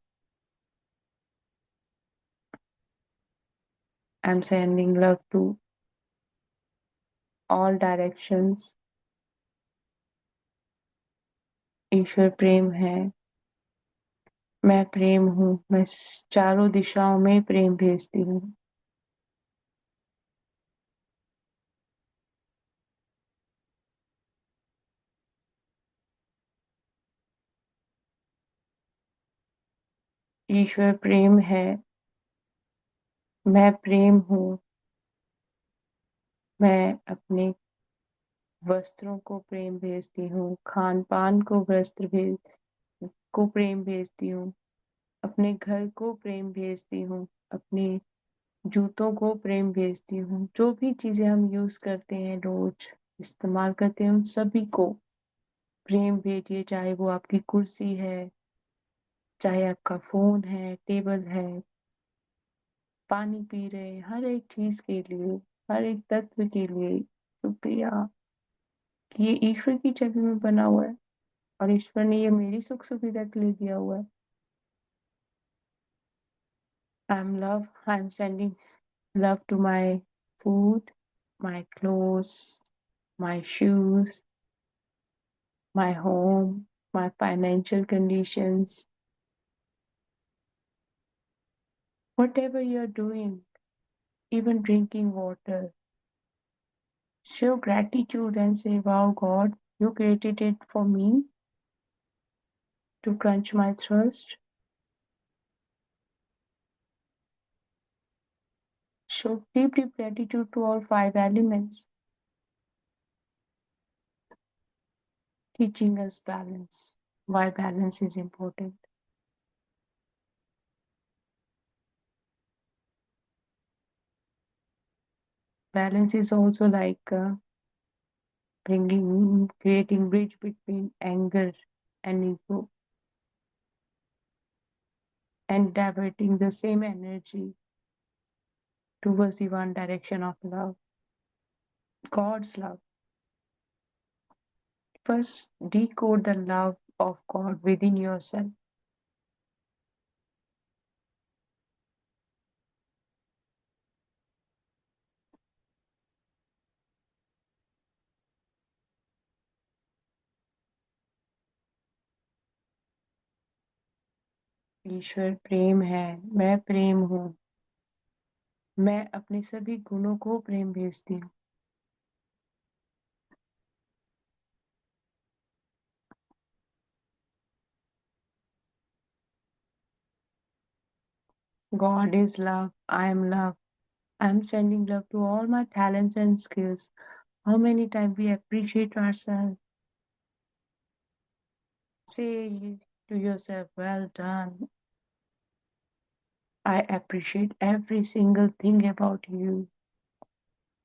I'm sending love to all directions. ईश्वर प्रेम है, मैं प्रेम हूँ, मैं चारों दिशाओं में प्रेम भेजती हूँ. ईश्वर प्रेम है, मैं प्रेम हूँ, मैं अपने वस्त्रों को प्रेम भेजती हूँ, खान पान को वस्त्र भेज को प्रेम भेजती हूँ, अपने घर को प्रेम भेजती हूँ, अपने जूतों को प्रेम भेजती हूँ. जो भी चीजें हम यूज करते हैं, रोज इस्तेमाल करते हैं, उन सभी को प्रेम भेजिए. चाहे वो आपकी कुर्सी है, चाहे आपका फोन है, टेबल है, पानी पी रहे हैं, हर एक चीज के लिए, हर एक तत्व के लिए शुक्रिया कि ये ईश्वर की छवि में बना हुआ है और ईश्वर ने ये मेरी सुख सुविधा के लिए दिया हुआ है. आई am love. I am sending love to my food, my clothes, my shoes, my home, my financial conditions, whatever you're doing, even drinking water. Show gratitude and say, wow, God, you created it for me to quench my thirst. Show deep gratitude to all five elements, teaching us balance. Why balance is important. Balance is also like creating bridge between anger and ego and diverting the same energy towards the one direction of love, God's love. First, decode the love of God within yourself. ईश्वर प्रेम है, मैं प्रेम हूँ, मैं अपने सभी गुणों को प्रेम भेजती हूँ. God is love, I am love. I am sending love to all my talents and skills. How many times we appreciate ourselves? Say to yourself, well done. I appreciate every single thing about you.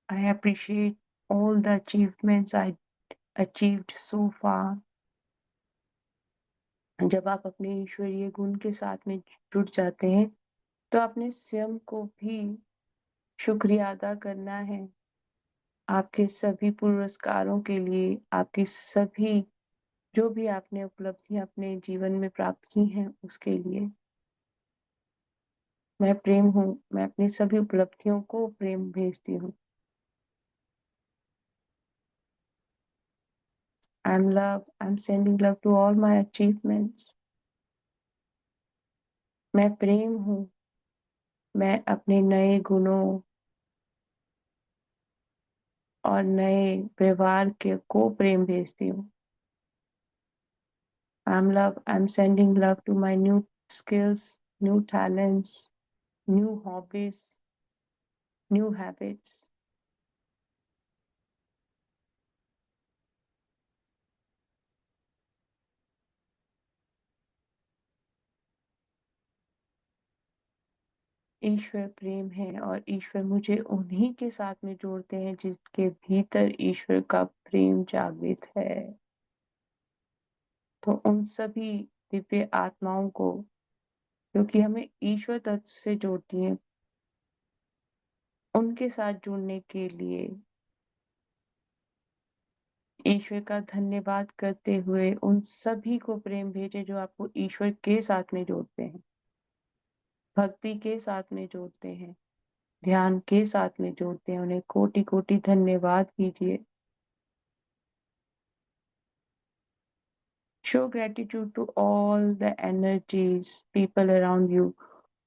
I appreciate all the achievements I achieved so far. जब आप अपने ईश्वरीय गुण के साथ में जुड़ जाते हैं तो अपने स्वयं को भी शुक्रिया अदा करना है आपके सभी पुरस्कारों के लिए, आपकी सभी जो भी आपने उपलब्धियां अपने जीवन में प्राप्त की हैं उसके लिए. मैं प्रेम हूँ, मैं अपनी सभी उपलब्धियों को प्रेम भेजती हूँ. I am love, I am sending love to all my achievements. मैं प्रेम हूँ, मैं अपने नए गुणों और नए व्यवहार के को प्रेम भेजती हूँ. I am love, I am sending love to my new skills, new talents, new hobbies, new habits. ईश्वर प्रेम है और ईश्वर मुझे उन्हीं के साथ में जोड़ते हैं जिसके भीतर ईश्वर का प्रेम जागृत है. तो उन सभी दिव्य आत्माओं को जो कि हमें ईश्वर तत्व से जोड़ती हैं, उनके साथ जुड़ने के लिए ईश्वर का धन्यवाद करते हुए उन सभी को प्रेम भेजे जो आपको ईश्वर के साथ में जोड़ते हैं, भक्ति के साथ में जोड़ते हैं, ध्यान के साथ में जोड़ते हैं. उन्हें कोटि कोटि धन्यवाद कीजिए. Show gratitude to all the energies, people around you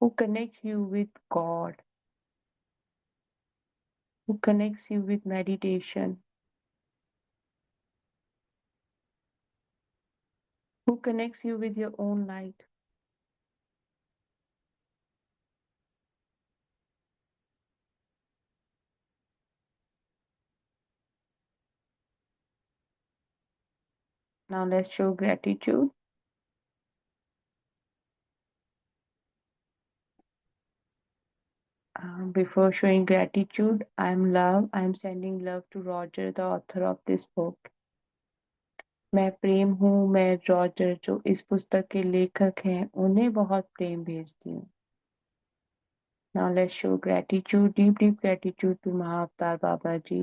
who connect you with God, who connects you with meditation, who connects you with your own light. Now let's show gratitude. Before showing gratitude, I'm love. I'm sending love to Roger, the author of this book. मैं प्रेम हूँ, मैं Roger जो इस पुस्तक के लेखक हैं उन्हें बहुत प्रेम भेजती हूँ. Now let's show gratitude, deep gratitude to Mahavatar Baba Ji,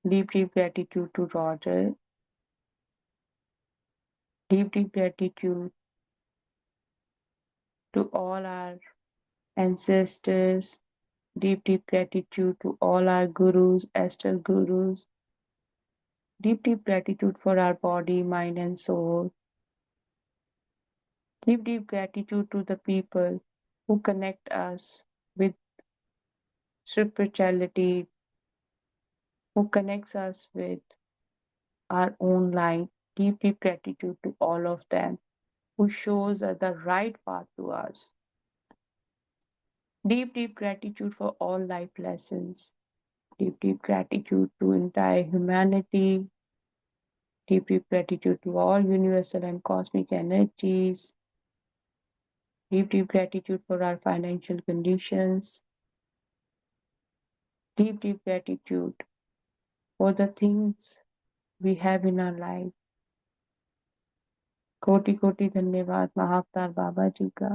deep gratitude to Roger, deep gratitude to all our ancestors, deep gratitude to all our gurus, astral gurus, Deep, deep gratitude for our body, mind, and soul. Deep, deep gratitude to the people who connect us with spirituality, who connects us with our own life. Deep, deep gratitude to all of them who shows us the right path to us. Deep, deep gratitude for all life lessons. Deep, deep gratitude to entire humanity. Deep, deep gratitude to all universal and cosmic energies. Deep, deep gratitude for our financial conditions. Deep, deep gratitude for the things we have in our life. कोटि कोटि धन्यवाद महाअवतार बाबा जी का.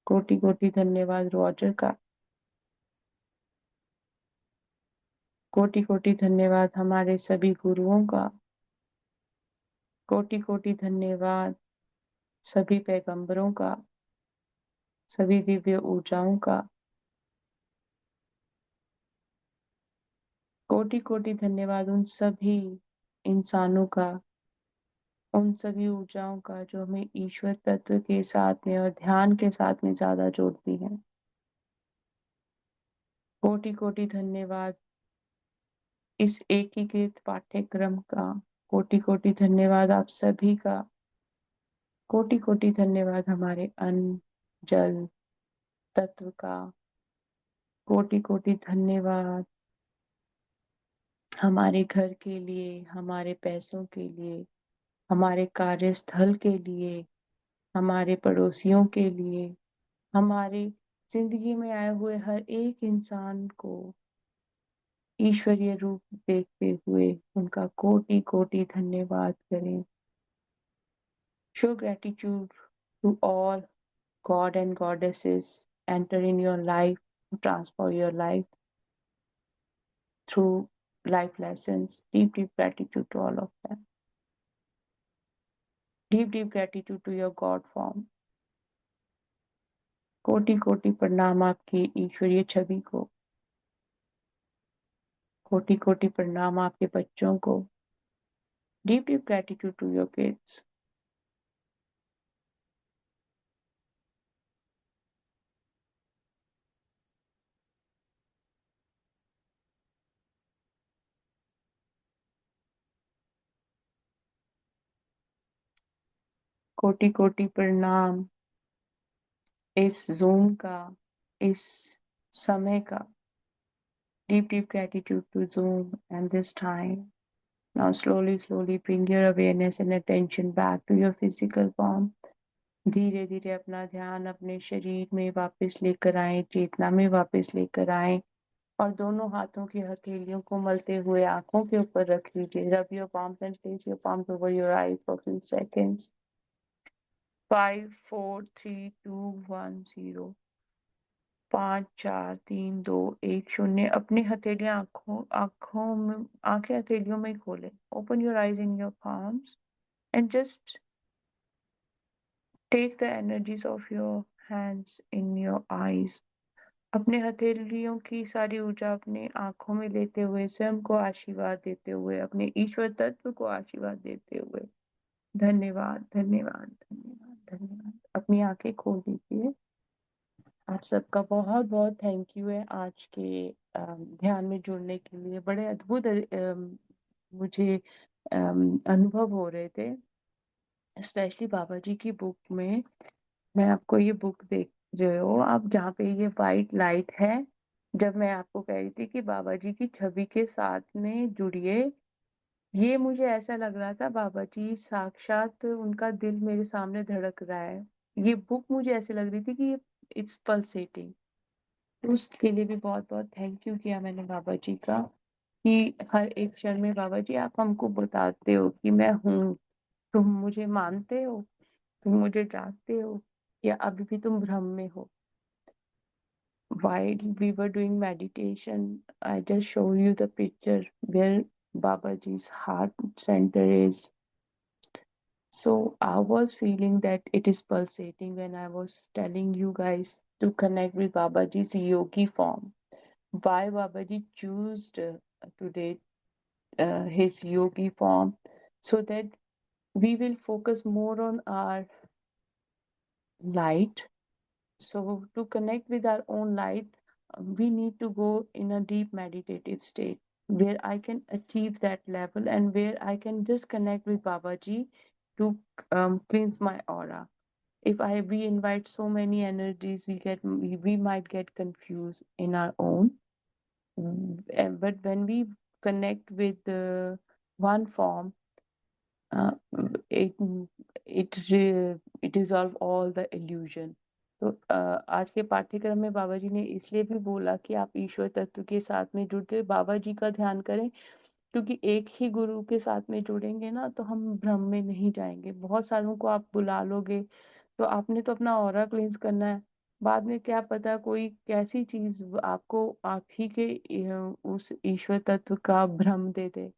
कोटि कोटि धन्यवाद Roger का. कोटि कोटि धन्यवाद हमारे सभी गुरुओं का. कोटि कोटि धन्यवाद सभी पैगंबरों का, सभी दिव्य ऊर्जाओं का. कोटि कोटि धन्यवाद उन सभी इंसानों का, उन सभी ऊर्जाओं का जो हमें ईश्वर तत्व के साथ में और ध्यान के साथ में ज्यादा जोड़ती हैं. कोटि कोटि धन्यवाद इस एकीकृत पाठ्यक्रम का. कोटि कोटि धन्यवाद आप सभी का. कोटि कोटि धन्यवाद हमारे अन्न जल तत्व का. कोटि कोटि धन्यवाद हमारे घर के लिए, हमारे पैसों के लिए, हमारे कार्यस्थल के लिए, हमारे पड़ोसियों के लिए, हमारी जिंदगी में आए हुए हर एक इंसान को ईश्वरीय रूप देखते हुए उनका कोटि कोटि धन्यवाद करें. Show gratitude to all God and goddesses enter in your life to transform your life through life lessons. Deep, deep gratitude to all of them. Deep, deep gratitude to your God form. कोटि कोटि प्रणाम आपकी ईश्वरीय छवि को. कोटि कोटि प्रणाम आपके बच्चों को. Deep, deep gratitude to your kids. कोटि कोटि प्रणाम इस जूम का, इस समय का. Deep, deep gratitude to Zoom and this time. Now slowly, slowly bring your awareness and attention back to your physical form. धीरे धीरे अपना ध्यान अपने शरीर में वापस लेकर आए, चेतना में वापस लेकर आए और दोनों हाथों की हथेलियों को मलते हुए आंखों के ऊपर रख लीजिए. Rub your palms and place your palms over your eyes for a few seconds. 5, 4, 3, 2, 1, 0. 5, 4, 3, 2, 1, 0. अपनी हथेलियां आंखों में, आंखें हथेलियों में खोलें. Open your eyes in your palms and just take the energies of your hands in your eyes. अपने हथेलियों की सारी ऊर्जा अपने आंखों में लेते हुए, स्वयं को आशीर्वाद देते हुए, अपने ईश्वर तत्व को आशीर्वाद देते हुए, धन्यवाद धन्यवाद धन्यवाद धन्यवाद. अपनी आंखें खोल दीजिए. आप सबका बहुत बहुत थैंक यू है आज के ध्यान में जुड़ने के लिए. बड़े अद्भुत मुझे अनुभव हो रहे थे, स्पेशली बाबा जी की बुक में. मैं आपको ये बुक देख रहे हो आप, जहाँ पे ये वाइट लाइट है. जब मैं आपको कह रही थी कि बाबा जी की छवि के साथ में जुड़िए, ये मुझे ऐसा लग रहा था बाबा जी साक्षात उनका दिल मेरे सामने धड़क रहा है. ये बुक मुझे ऐसे लग रही थी कि इट्स पल्सेटिंग. उसके लिए भी बहुत बहुत थैंक यू किया मैंने बाबा जी का, कि हर एक क्षण में बाबा जी आप हमको बताते हो कि मैं हूँ. तुम मुझे मानते हो, तुम मुझे जानते हो, या अभी भी तुम भ्रम में हो. While we were doing meditation, I just show you the picture where Babaji's heart center is. So I was feeling that it is pulsating when I was telling you guys to connect with Babaji's yogi form. Why Babaji chose to today his yogi form, so that we will focus more on our light. So to connect with our own light, we need to go in a deep meditative state where I can achieve that level and where I can just connect with Babaji to cleanse my aura. If we invite so many energies, we might get confused in our own. But when we connect with the one form, uh, it it dissolve all the illusion. तो आज के पाठ्यक्रम में बाबा जी ने इसलिए भी बोला कि आप ईश्वर तत्व के साथ में जुड़ते बाबा जी का ध्यान करें, क्योंकि एक ही गुरु के साथ में जुड़ेंगे ना तो हम भ्रम में नहीं जाएंगे। बहुत सारों को आप बुला लोगे तो आपने तो अपना ऑरा क्लींस करना है, बाद में क्या पता कोई कैसी चीज आपको आप ही के उस ईश्वर तत्व का भ्रम दे दे।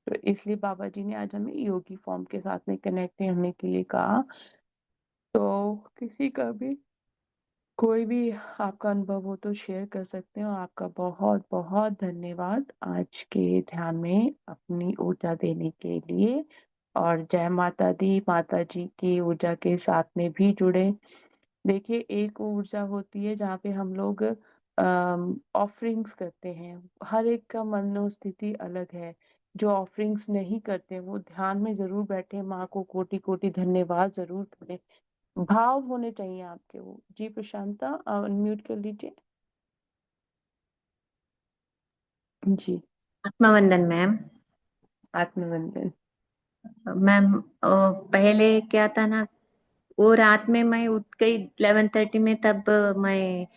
तो इसलिए बाबा जी ने आज हमें योगी फॉर्म के साथ में कनेक्ट होने के लिए कहा। तो किसी का भी कोई भी आपका अनुभव हो तो शेयर कर सकते हो। आपका बहुत बहुत धन्यवाद आज के ध्यान में अपनी ऊर्जा देने के लिए। और जय माता दी, माता जी की ऊर्जा के साथ में भी जुड़े। देखिए, एक ऊर्जा होती है जहाँ पे हम लोग ऑफरिंग्स करते हैं। हर एक का मनोस्थिति अलग है। जो ऑफरिंग्स नहीं करते वो ध्यान में जरूर बैठे, माँ को कोटि कोटि धन्यवाद जरूर करें। भाव होने चाहिए आपके वो। जी प्रशांता, अनम्यूट कर लीजिए। जी। आत्मवंदन मैम। आत्मवंदन। मैम पहले क्या था ना, वो रात में मैं उठ गई 11:30 में, तब मैं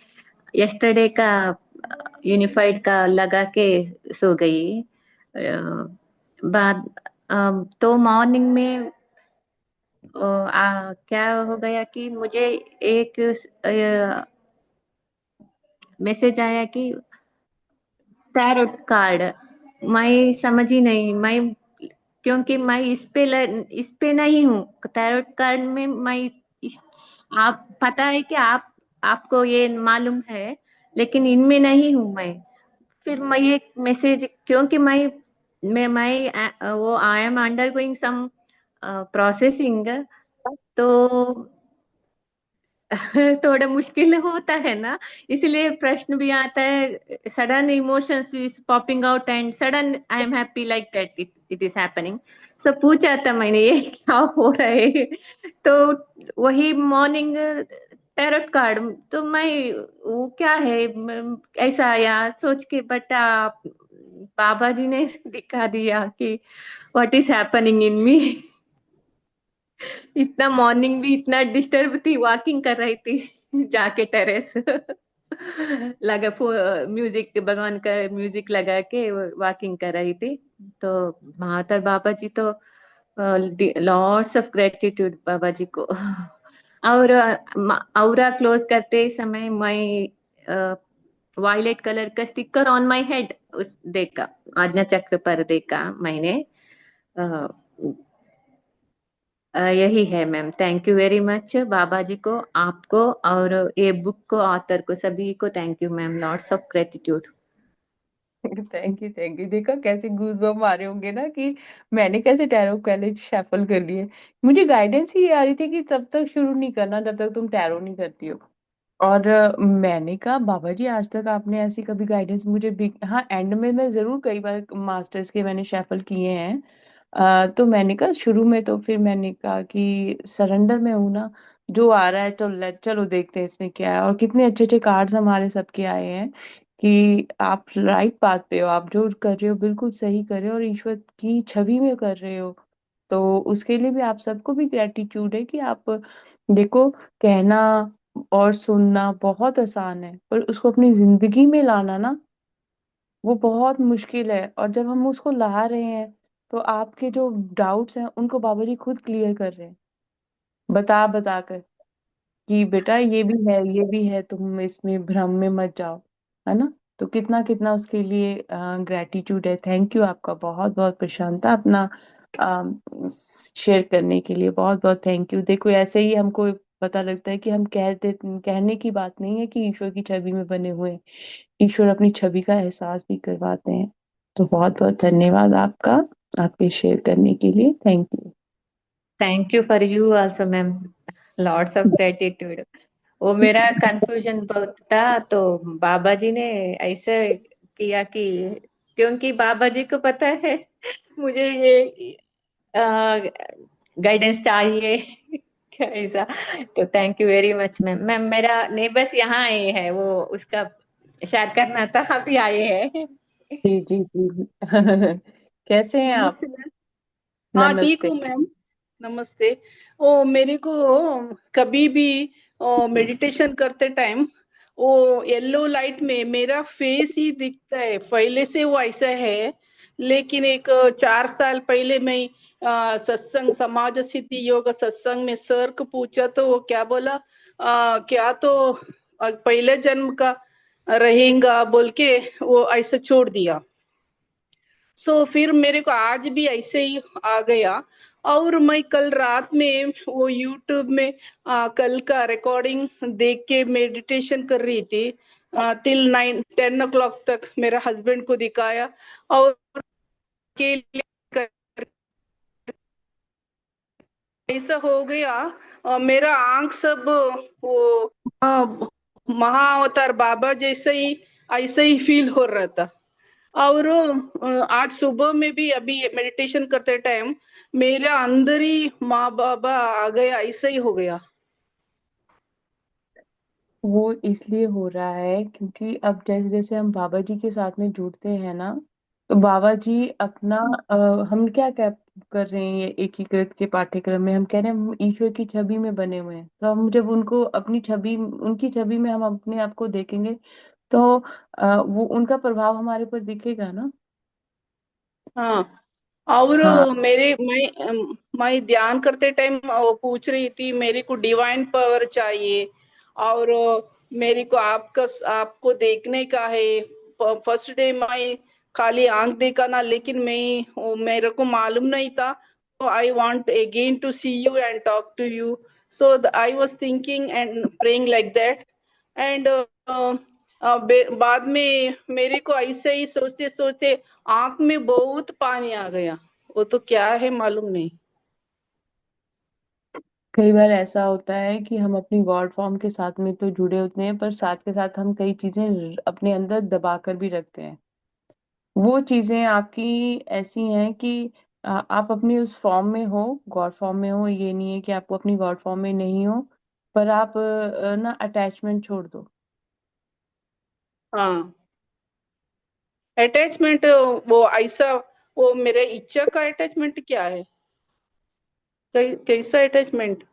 यस्टरडे का यूनिफाइड का लगा के सो गई। बाद तो मॉर्निंग में क्या हो गया कि मुझे एक मैसेज आया कि टैरोट कार्ड। मैं समझ ही नहीं, मैं क्योंकि मैं इस पे नहीं हूँ टैरोट कार्ड में। इस, आप पता है कि आपको ये मालूम है, लेकिन इनमें नहीं हूँ मैं। फिर मैं ये मैसेज, क्योंकि वो I am undergoing some processing, तो थोड़ा मुश्किल होता है ना, इसलिए प्रश्न भी आता है। Sudden emotions is popping out and sudden I am happy like that it is happening. सब पूछा था मैंने ये क्या हो रहा है। तो वही मॉर्निंग टैरोट कार्ड, तो मैं वो क्या है ऐसा आया सोच के, बट बाबा जी ने दिखा दिया कि व्हाट इज हैपनिंग इन मी। इतना मॉर्निंग भी इतना डिस्टर्ब थी, वॉकिंग कर रही थी जाके टेरेस लगा म्यूजिक, भगवान का म्यूजिक लगा के वॉकिंग कर रही थी। तो महातर बाबा जी तो lots of gratitude Baba ji को। और औरा क्लोज करते समय मैं वायलेट कलर का स्टिकर ऑन माय हेड उस देखा, आज्ञा चक्र पर देखा मैंने। अ, यही है ma'am. Thank you very much Baba ji को, आपको, और ये बुक को, ऑथर को, सभी को thank you ma'am. Lots of gratitude. Thank you, thank you. देखा कैसे गूज बम्प आ रहे होंगे ना कि मैंने कैसे टैरो कॉलेज शफल कर लिए। मुझे गाइडेंस ही आ रही थी कि तब तक शुरू नहीं करना जब तक तुम टैरो नहीं करती हो। और मैंने कहा बाबा जी आज तक आपने ऐसी कभी गाइडेंस मुझे भी, हाँ एंड में मैं जरूर कई बार मास्टर्स के मैंने शैफल किए हैं। तो मैंने कहा शुरू में तो फिर मैंने कहा कि सरेंडर में हूं ना, जो आ रहा है तो चलो देखते हैं इसमें क्या है। और कितने अच्छे अच्छे कार्ड्स हमारे सबके आए हैं कि आप राइट पाथ पे हो, आप जो कर रहे हो बिल्कुल सही कर रहे हो और ईश्वर की छवि में कर रहे हो। तो उसके लिए भी आप सबको भी ग्रेटिट्यूड है कि आप देखो, कहना और सुनना बहुत आसान है पर उसको अपनी जिंदगी में लाना ना वो बहुत मुश्किल है। और जब हम उसको ला रहे हैं तो आपके जो डाउट्स हैं उनको बाबा जी खुद क्लियर कर रहे हैं, बता बता कर कि बेटा ये भी है ये भी है, तुम इसमें भ्रम में मत जाओ। है ना? तो कितना कितना उसके लिए ग्रेटिट्यूड है। थैंक यू आपका बहुत बहुत प्रशांता, अपना शेयर करने के लिए बहुत बहुत थैंक यू। देखो ऐसे ही हमको पता लगता है कि हम कहने की बात नहीं है कि ईश्वर की छवि में बने हुए हैं, ईश्वर अपनी छवि का एहसास भी करवाते हैं। तो बहुत बहुत धन्यवाद आपका, आपके शेयर करने के लिए। Thank you. Thank you for you also ma'am, lots of gratitude. वो मेरा कंफ्यूजन बहुत था, तो बाबा जी ने ऐसे किया कि, क्योंकि बाबा जी को पता है मुझे ये गाइडेंस चाहिए कैसा। तो thank you very much ma'am. Ma'am मेरा नेबर्स यहाँ आए हैं, वो उसका शेयर करना था, अभी आए हैं। जी जी जी। कैसे हैं आप? नमस्ते मैम। हाँ ठीक नमस्ते। हूँ मैम। नमस्ते। ओ मेरे को कभी भी मेडिटेशन करते टाइम वो येलो लाइट में मेरा फेस ही दिखता है, पहले से वो ऐसा है। लेकिन एक 4 साल पहले मैं सत्संग समाज सिद्धि योग सत्संग में सर को पूछा तो वो क्या बोला, क्या तो पहले जन्म का रहेगा बोल के वो ऐसा छोड़ दिया। सो फिर मेरे को आज भी ऐसे ही आ गया। और मैं कल रात में वो यूट्यूब में कल का रिकॉर्डिंग देख के मेडिटेशन कर रही थी टिल 9-10 o'clock तक मेरा हस्बैंड को दिखाया। और के लिए ऐसा हो गया। मेरा आंख सब वो महाअवतार बाबा जैसे ही ऐसे ही फील हो रहा था। और आज सुबह में भी अभी मेडिटेशन करते टाइम मेरे अंदर ही माँ बाबा आ गया, ऐसा ही हो गया। वो इसलिए हो रहा है क्योंकि अब जैसे जैसे हम बाबा जी के साथ में जुड़ते हैं ना, तो बाबा जी अपना हम क्या क्या कर रहे हैं, ये एकीकृत के पाठ्यक्रम में हम कह रहे हैं हम ईश्वर की छवि में बने हुए हैं। तो हम जब उनको अपनी छवि, उनकी छवि में हम अपने आप को देखेंगे, तो वो उनका प्रभाव हमारे पर दिखेगा ना। हाँ। और हाँ मेरे मैं ध्यान करते टाइम वो पूछ रही थी मेरे को डिवाइन पावर चाहिए। और मेरे को आपका आपको देखने का है। फर्स्ट डे मैं खाली आंख देखा ना, लेकिन मैं मेरे को मालूम नहीं था। तो I want again to see you and talk to you. So I was thinking and praying like that. And बाद में मेरे को ऐसे ही सोचते सोचते आंख में बहुत पानी आ गया। वो तो क्या है मालूम नहीं। कई बार ऐसा होता है कि हम अपनी गॉड फॉर्म के साथ में तो जुड़े होते हैं, पर साथ के साथ हम कई चीजें अपने अंदर दबा कर भी रखते हैं। वो चीजें आपकी ऐसी हैं कि आप अपनी उस फॉर्म में हो, गॉड फॉर्म में हो, ये नहीं है कि आपको अपनी गॉड फॉर्म में नहीं हो, पर आप ना अटैचमेंट छोड़ दो। हाँ, अटैचमेंट वो ऐसा, वो मेरे इच्छा का अटैचमेंट क्या है? कैसा अटैचमेंट?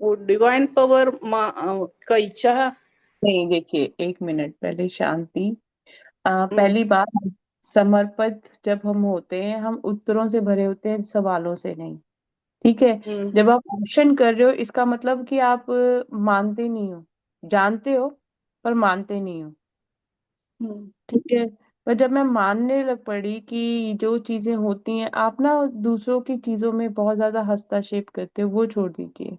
वो डिवाइन पावर का इच्छा है। नहीं, देखिए, एक मिनट पहले शांति। हम्म। पहली बात, समर्पित जब हम होते हैं, हम उत्तरों से भरे होते हैं, सवालों से नहीं। ठीक है। हम्म। जब आप क्वेश्चन कर रहे हो, इसका मतलब कि आप मानते नहीं हो, जानते हो पर मानते नहीं हो। हम्म। ठीक है। पर जब मैं मानने लग पड़ी कि जो चीजें होती हैं, आप ना दूसरों की चीजों में बहुत ज्यादा हस्तक्षेप करते हो, वो छोड़ दीजिए।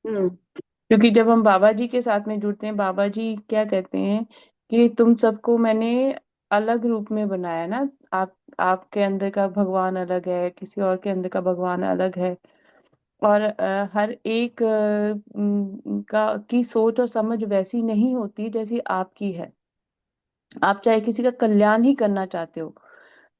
हम्म। क्योंकि जब हम बाबा जी के साथ में जुड़ते हैं, बाबा जी क्या कहते हैं कि तुम सबको मैंने अलग रूप में बनाया ना। आपके अंदर का भगवान अलग है, किसी और के अंदर का भगवान अलग है। और हर एक का की सोच और समझ वैसी नहीं होती जैसी आपकी है। आप चाहे किसी का कल्याण ही करना चाहते हो,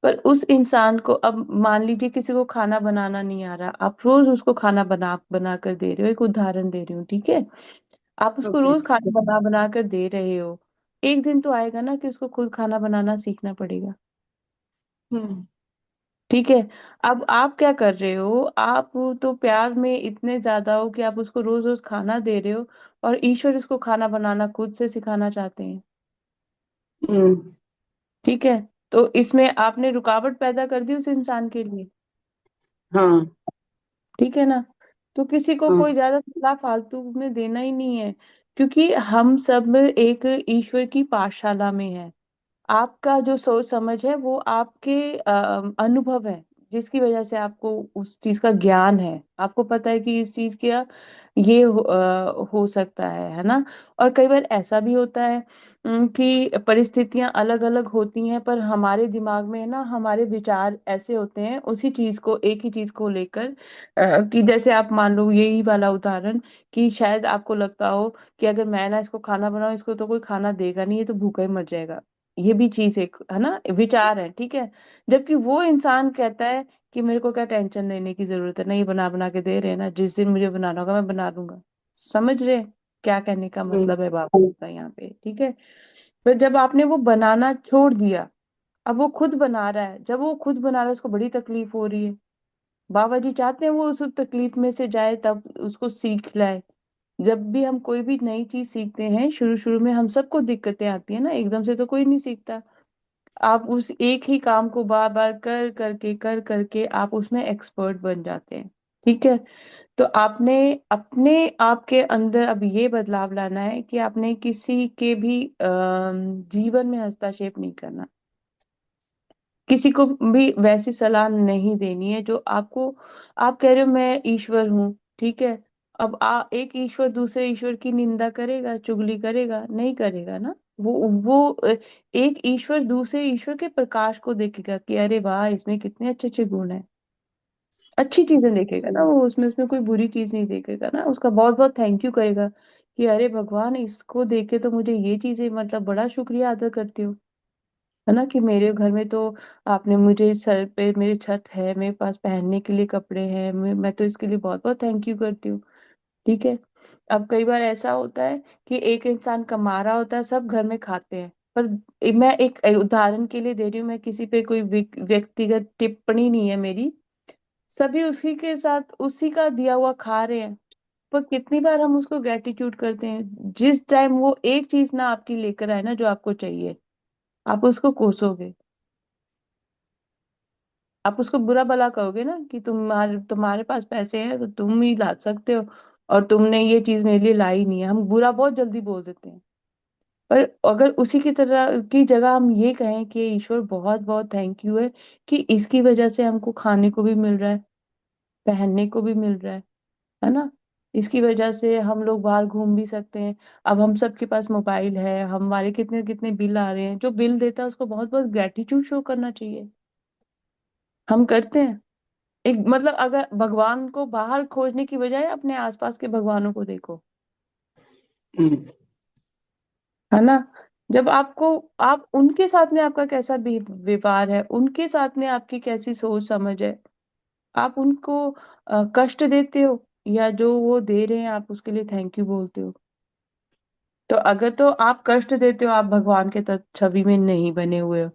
पर उस इंसान को, अब मान लीजिए किसी को खाना बनाना नहीं आ रहा, आप रोज उसको खाना बना बना कर दे रहे हो, एक उदाहरण दे रही हूँ, ठीक है। आप उसको ओके। रोज खाना बना बना कर दे रहे हो, एक दिन तो आएगा ना कि उसको खुद खाना बनाना सीखना पड़ेगा। हम्म। ठीक है। अब आप क्या कर रहे हो, आप तो प्यार में इतने ज्यादा हो कि आप उसको रोज रोज खाना दे रहे हो, और ईश्वर उसको खाना बनाना खुद से सिखाना चाहते हैं। हम्म। ठीक है। तो इसमें आपने रुकावट पैदा कर दी उस इंसान के लिए। हाँ। ठीक है ना। तो किसी को हाँ। कोई ज्यादा सलाह फालतू में देना ही नहीं है, क्योंकि हम सब एक ईश्वर की पाठशाला में है। आपका जो सोच समझ है वो आपके अनुभव है, जिसकी वजह से आपको उस चीज का ज्ञान है, आपको पता है कि इस चीज का ये हो सकता है ना। और कई बार ऐसा भी होता है कि परिस्थितियां अलग अलग होती हैं, पर हमारे दिमाग में है ना, हमारे विचार ऐसे होते हैं उसी चीज को, एक ही चीज को लेकर, कि जैसे आप मान लो यही वाला उदाहरण, कि शायद आपको लगता हो कि अगर मैं ना इसको खाना बनाऊं, इसको तो कोई खाना देगा नहीं, ये तो भूखा ही मर जाएगा। ये भी चीज एक है ना, विचार है, ठीक है। जबकि वो इंसान कहता है कि मेरे को क्या टेंशन लेने की जरूरत है, नहीं बना बना के दे रहे हैं ना, जिस दिन मुझे बनाना होगा मैं बना लूंगा। समझ रहे हैं क्या कहने का हम्म। मतलब है बाबू का यहाँ पे, ठीक है। फिर जब आपने वो बनाना छोड़ दिया, अब वो खुद बना रहा है, जब वो खुद बना रहा है उसको बड़ी तकलीफ हो रही है, बाबा जी चाहते हैं वो उस तकलीफ में से जाए, तब उसको सीख लाए। जब भी हम कोई भी नई चीज सीखते हैं, शुरू शुरू में हम सबको दिक्कतें आती है ना, एकदम से तो कोई नहीं सीखता। आप उस एक ही काम को बार बार कर करके आप उसमें एक्सपर्ट बन जाते हैं, ठीक है। तो आपने अपने आप के अंदर अब ये बदलाव लाना है कि आपने किसी के भी जीवन में हस्तक्षेप नहीं करना, किसी को भी वैसी सलाह नहीं देनी है जो आपको, आप कह रहे हो मैं ईश्वर हूँ, ठीक है। अब एक ईश्वर दूसरे ईश्वर की निंदा करेगा, चुगली करेगा? नहीं करेगा ना। वो एक ईश्वर दूसरे ईश्वर के प्रकाश को देखेगा कि अरे वाह, इसमें कितने अच्छे अच्छे गुण हैं, अच्छी चीजें देखेगा ना वो, उसमें उसमें कोई बुरी चीज नहीं देखेगा ना, उसका बहुत बहुत थैंक यू करेगा कि अरे भगवान, इसको देख के तो मुझे ये चीजें, मतलब बड़ा शुक्रिया अदा करती हूँ, है ना, कि मेरे घर में तो आपने मुझे, सर पे मेरी छत है, मेरे पास पहनने के लिए कपड़े हैं, मैं तो इसके लिए बहुत बहुत थैंक यू करती हूँ, ठीक है। अब कई बार ऐसा होता है कि एक इंसान कमा रहा होता है, सब घर में खाते हैं, पर मैं एक उदाहरण के लिए दे रही हूँ, मैं किसी पे कोई व्यक्तिगत टिप्पणी नहीं है मेरी, सभी उसी के साथ उसी का दिया हुआ खा रहे हैं, पर कितनी बार हम उसको ग्रेटिट्यूड करते हैं, जिस टाइम वो एक चीज ना आपकी लेकर आए ना जो आपको चाहिए, आप उसको कोसोगे, आप उसको बुरा भला कहोगे ना कि तुम्हारे तुम्हारे पास पैसे हैं तो तुम ही ला सकते हो, और तुमने ये चीज मेरे लिए लाई नहीं है, हम बुरा बहुत जल्दी बोल देते हैं। पर अगर उसी की तरह की जगह हम ये कहें कि ईश्वर बहुत बहुत थैंक यू है कि इसकी वजह से हमको खाने को भी मिल रहा है, पहनने को भी मिल रहा है ना, इसकी वजह से हम लोग बाहर घूम भी सकते हैं, अब हम सबके पास मोबाइल है, हमारे कितने कितने बिल आ रहे हैं, जो बिल देता है उसको बहुत बहुत ग्रेटिट्यूड शो करना चाहिए। हम करते हैं? एक मतलब अगर भगवान को बाहर खोजने की बजाय अपने आसपास के भगवानों को देखो, हम्म। है ना। जब आपको, आप उनके साथ में आपका कैसा व्यवहार है, उनके साथ में आपकी कैसी सोच समझ है, आप उनको कष्ट देते हो या जो वो दे रहे हैं आप उसके लिए थैंक यू बोलते हो? तो अगर तो आप कष्ट देते हो, आप भगवान के छवि में नहीं बने हुए हो।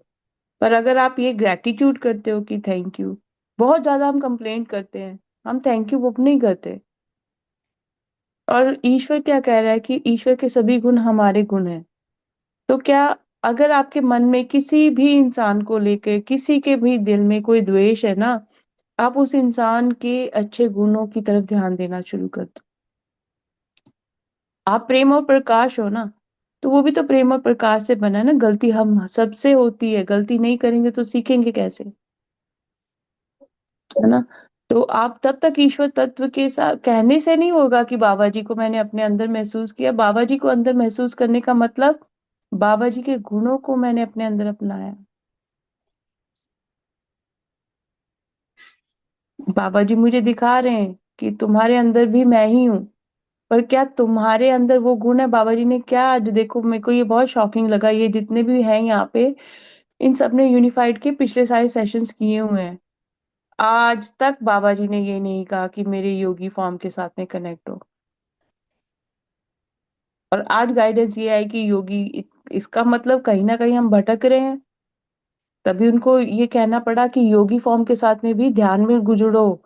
पर अगर आप ये ग्रेटिट्यूड करते हो कि थैंक यू, बहुत ज्यादा हम कंप्लेंट करते हैं, हम थैंक यू वो नहीं करते। और ईश्वर क्या कह रहा है कि ईश्वर के सभी गुण हमारे गुण हैं। तो क्या, अगर आपके मन में किसी भी इंसान को लेकर, किसी के भी दिल में कोई द्वेष है ना, आप उस इंसान के अच्छे गुणों की तरफ ध्यान देना शुरू कर दो। आप प्रेम और प्रकाश हो ना, तो वो भी तो प्रेम और प्रकाश से बना है ना। गलती हम सबसे होती है, गलती नहीं करेंगे तो सीखेंगे कैसे, है ना। तो आप तब तक ईश्वर तत्व के साथ, कहने से नहीं होगा कि बाबा जी को मैंने अपने अंदर महसूस किया, बाबा जी को अंदर महसूस करने का मतलब बाबा जी के गुणों को मैंने अपने अंदर अपनाया। बाबा जी मुझे दिखा रहे हैं कि तुम्हारे अंदर भी मैं ही हूँ, पर क्या तुम्हारे अंदर वो गुण है? बाबा जी ने क्या, आज देखो मेरे को ये बहुत शॉकिंग लगा, ये जितने भी हैं यहाँ पे, इन सब ने यूनिफाइड के पिछले सारे सेशंस किए हुए हैं, आज तक बाबा जी ने ये नहीं कहा कि मेरे योगी फॉर्म के साथ में कनेक्ट हो। और आज गाइडेंस ये आई कि योगी, इसका मतलब कहीं ना कहीं हम भटक रहे हैं, तभी उनको ये कहना पड़ा कि योगी फॉर्म के साथ में भी ध्यान में जुड़ो,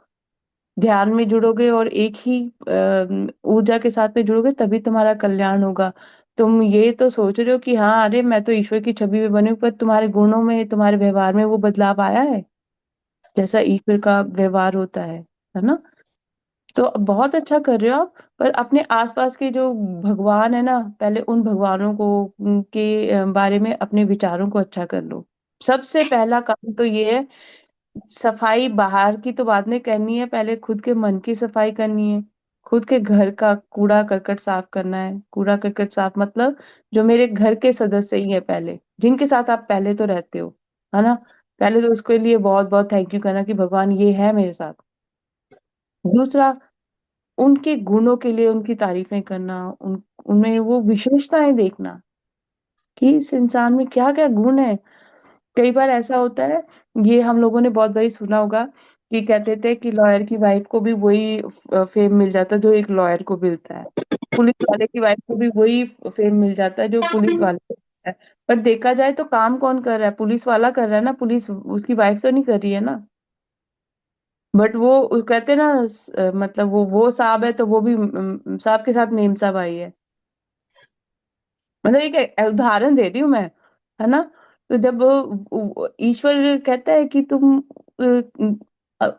ध्यान में जुड़ोगे और एक ही ऊर्जा के साथ में जुड़ोगे तभी तुम्हारा कल्याण होगा। तुम ये तो सोच रहे हो कि हाँ, अरे मैं तो ईश्वर की छवि में बनी हूँ, पर तुम्हारे गुणों में, तुम्हारे व्यवहार में वो बदलाव आया है जैसा ईश्वर का व्यवहार होता है ना। तो बहुत अच्छा कर रहे हो आप, पर अपने आसपास के जो भगवान है ना, पहले उन भगवानों को, उनके बारे में अपने विचारों को अच्छा कर लो। सबसे पहला काम तो ये है सफाई बाहर की तो बाद में करनी है, पहले खुद के मन की सफाई करनी है। खुद के घर का कूड़ा करकट साफ करना है। कूड़ा करकट साफ मतलब जो मेरे घर के सदस्य ही है पहले, जिनके साथ आप पहले तो रहते हो, है ना। पहले तो उसके लिए बहुत बहुत थैंक यू करना कि भगवान ये है मेरे साथ। दूसरा, उनके गुणों के लिए उनकी तारीफें करना, उनमें वो विशेषताएं देखना कि इस इंसान में क्या क्या गुण है। कई बार ऐसा होता है, ये हम लोगों ने बहुत बारी सुना होगा कि कहते थे कि लॉयर की वाइफ को भी वही फेम मिल जाता है जो एक लॉयर को मिलता है। पुलिस वाले की वाइफ को भी वही फेम मिल जाता है जो पुलिस वाले को मिलता है। पर देखा जाए तो काम कौन कर रहा है? पुलिस वाला कर रहा है ना, पुलिस उसकी वाइफ तो नहीं कर रही है ना। बट वो कहते हैं ना, मतलब वो साहब है तो वो भी साहब के साथ मेम साहब आई है। मतलब एक उदाहरण दे रही हूँ मैं, है ना। तो जब ईश्वर कहता है कि तुम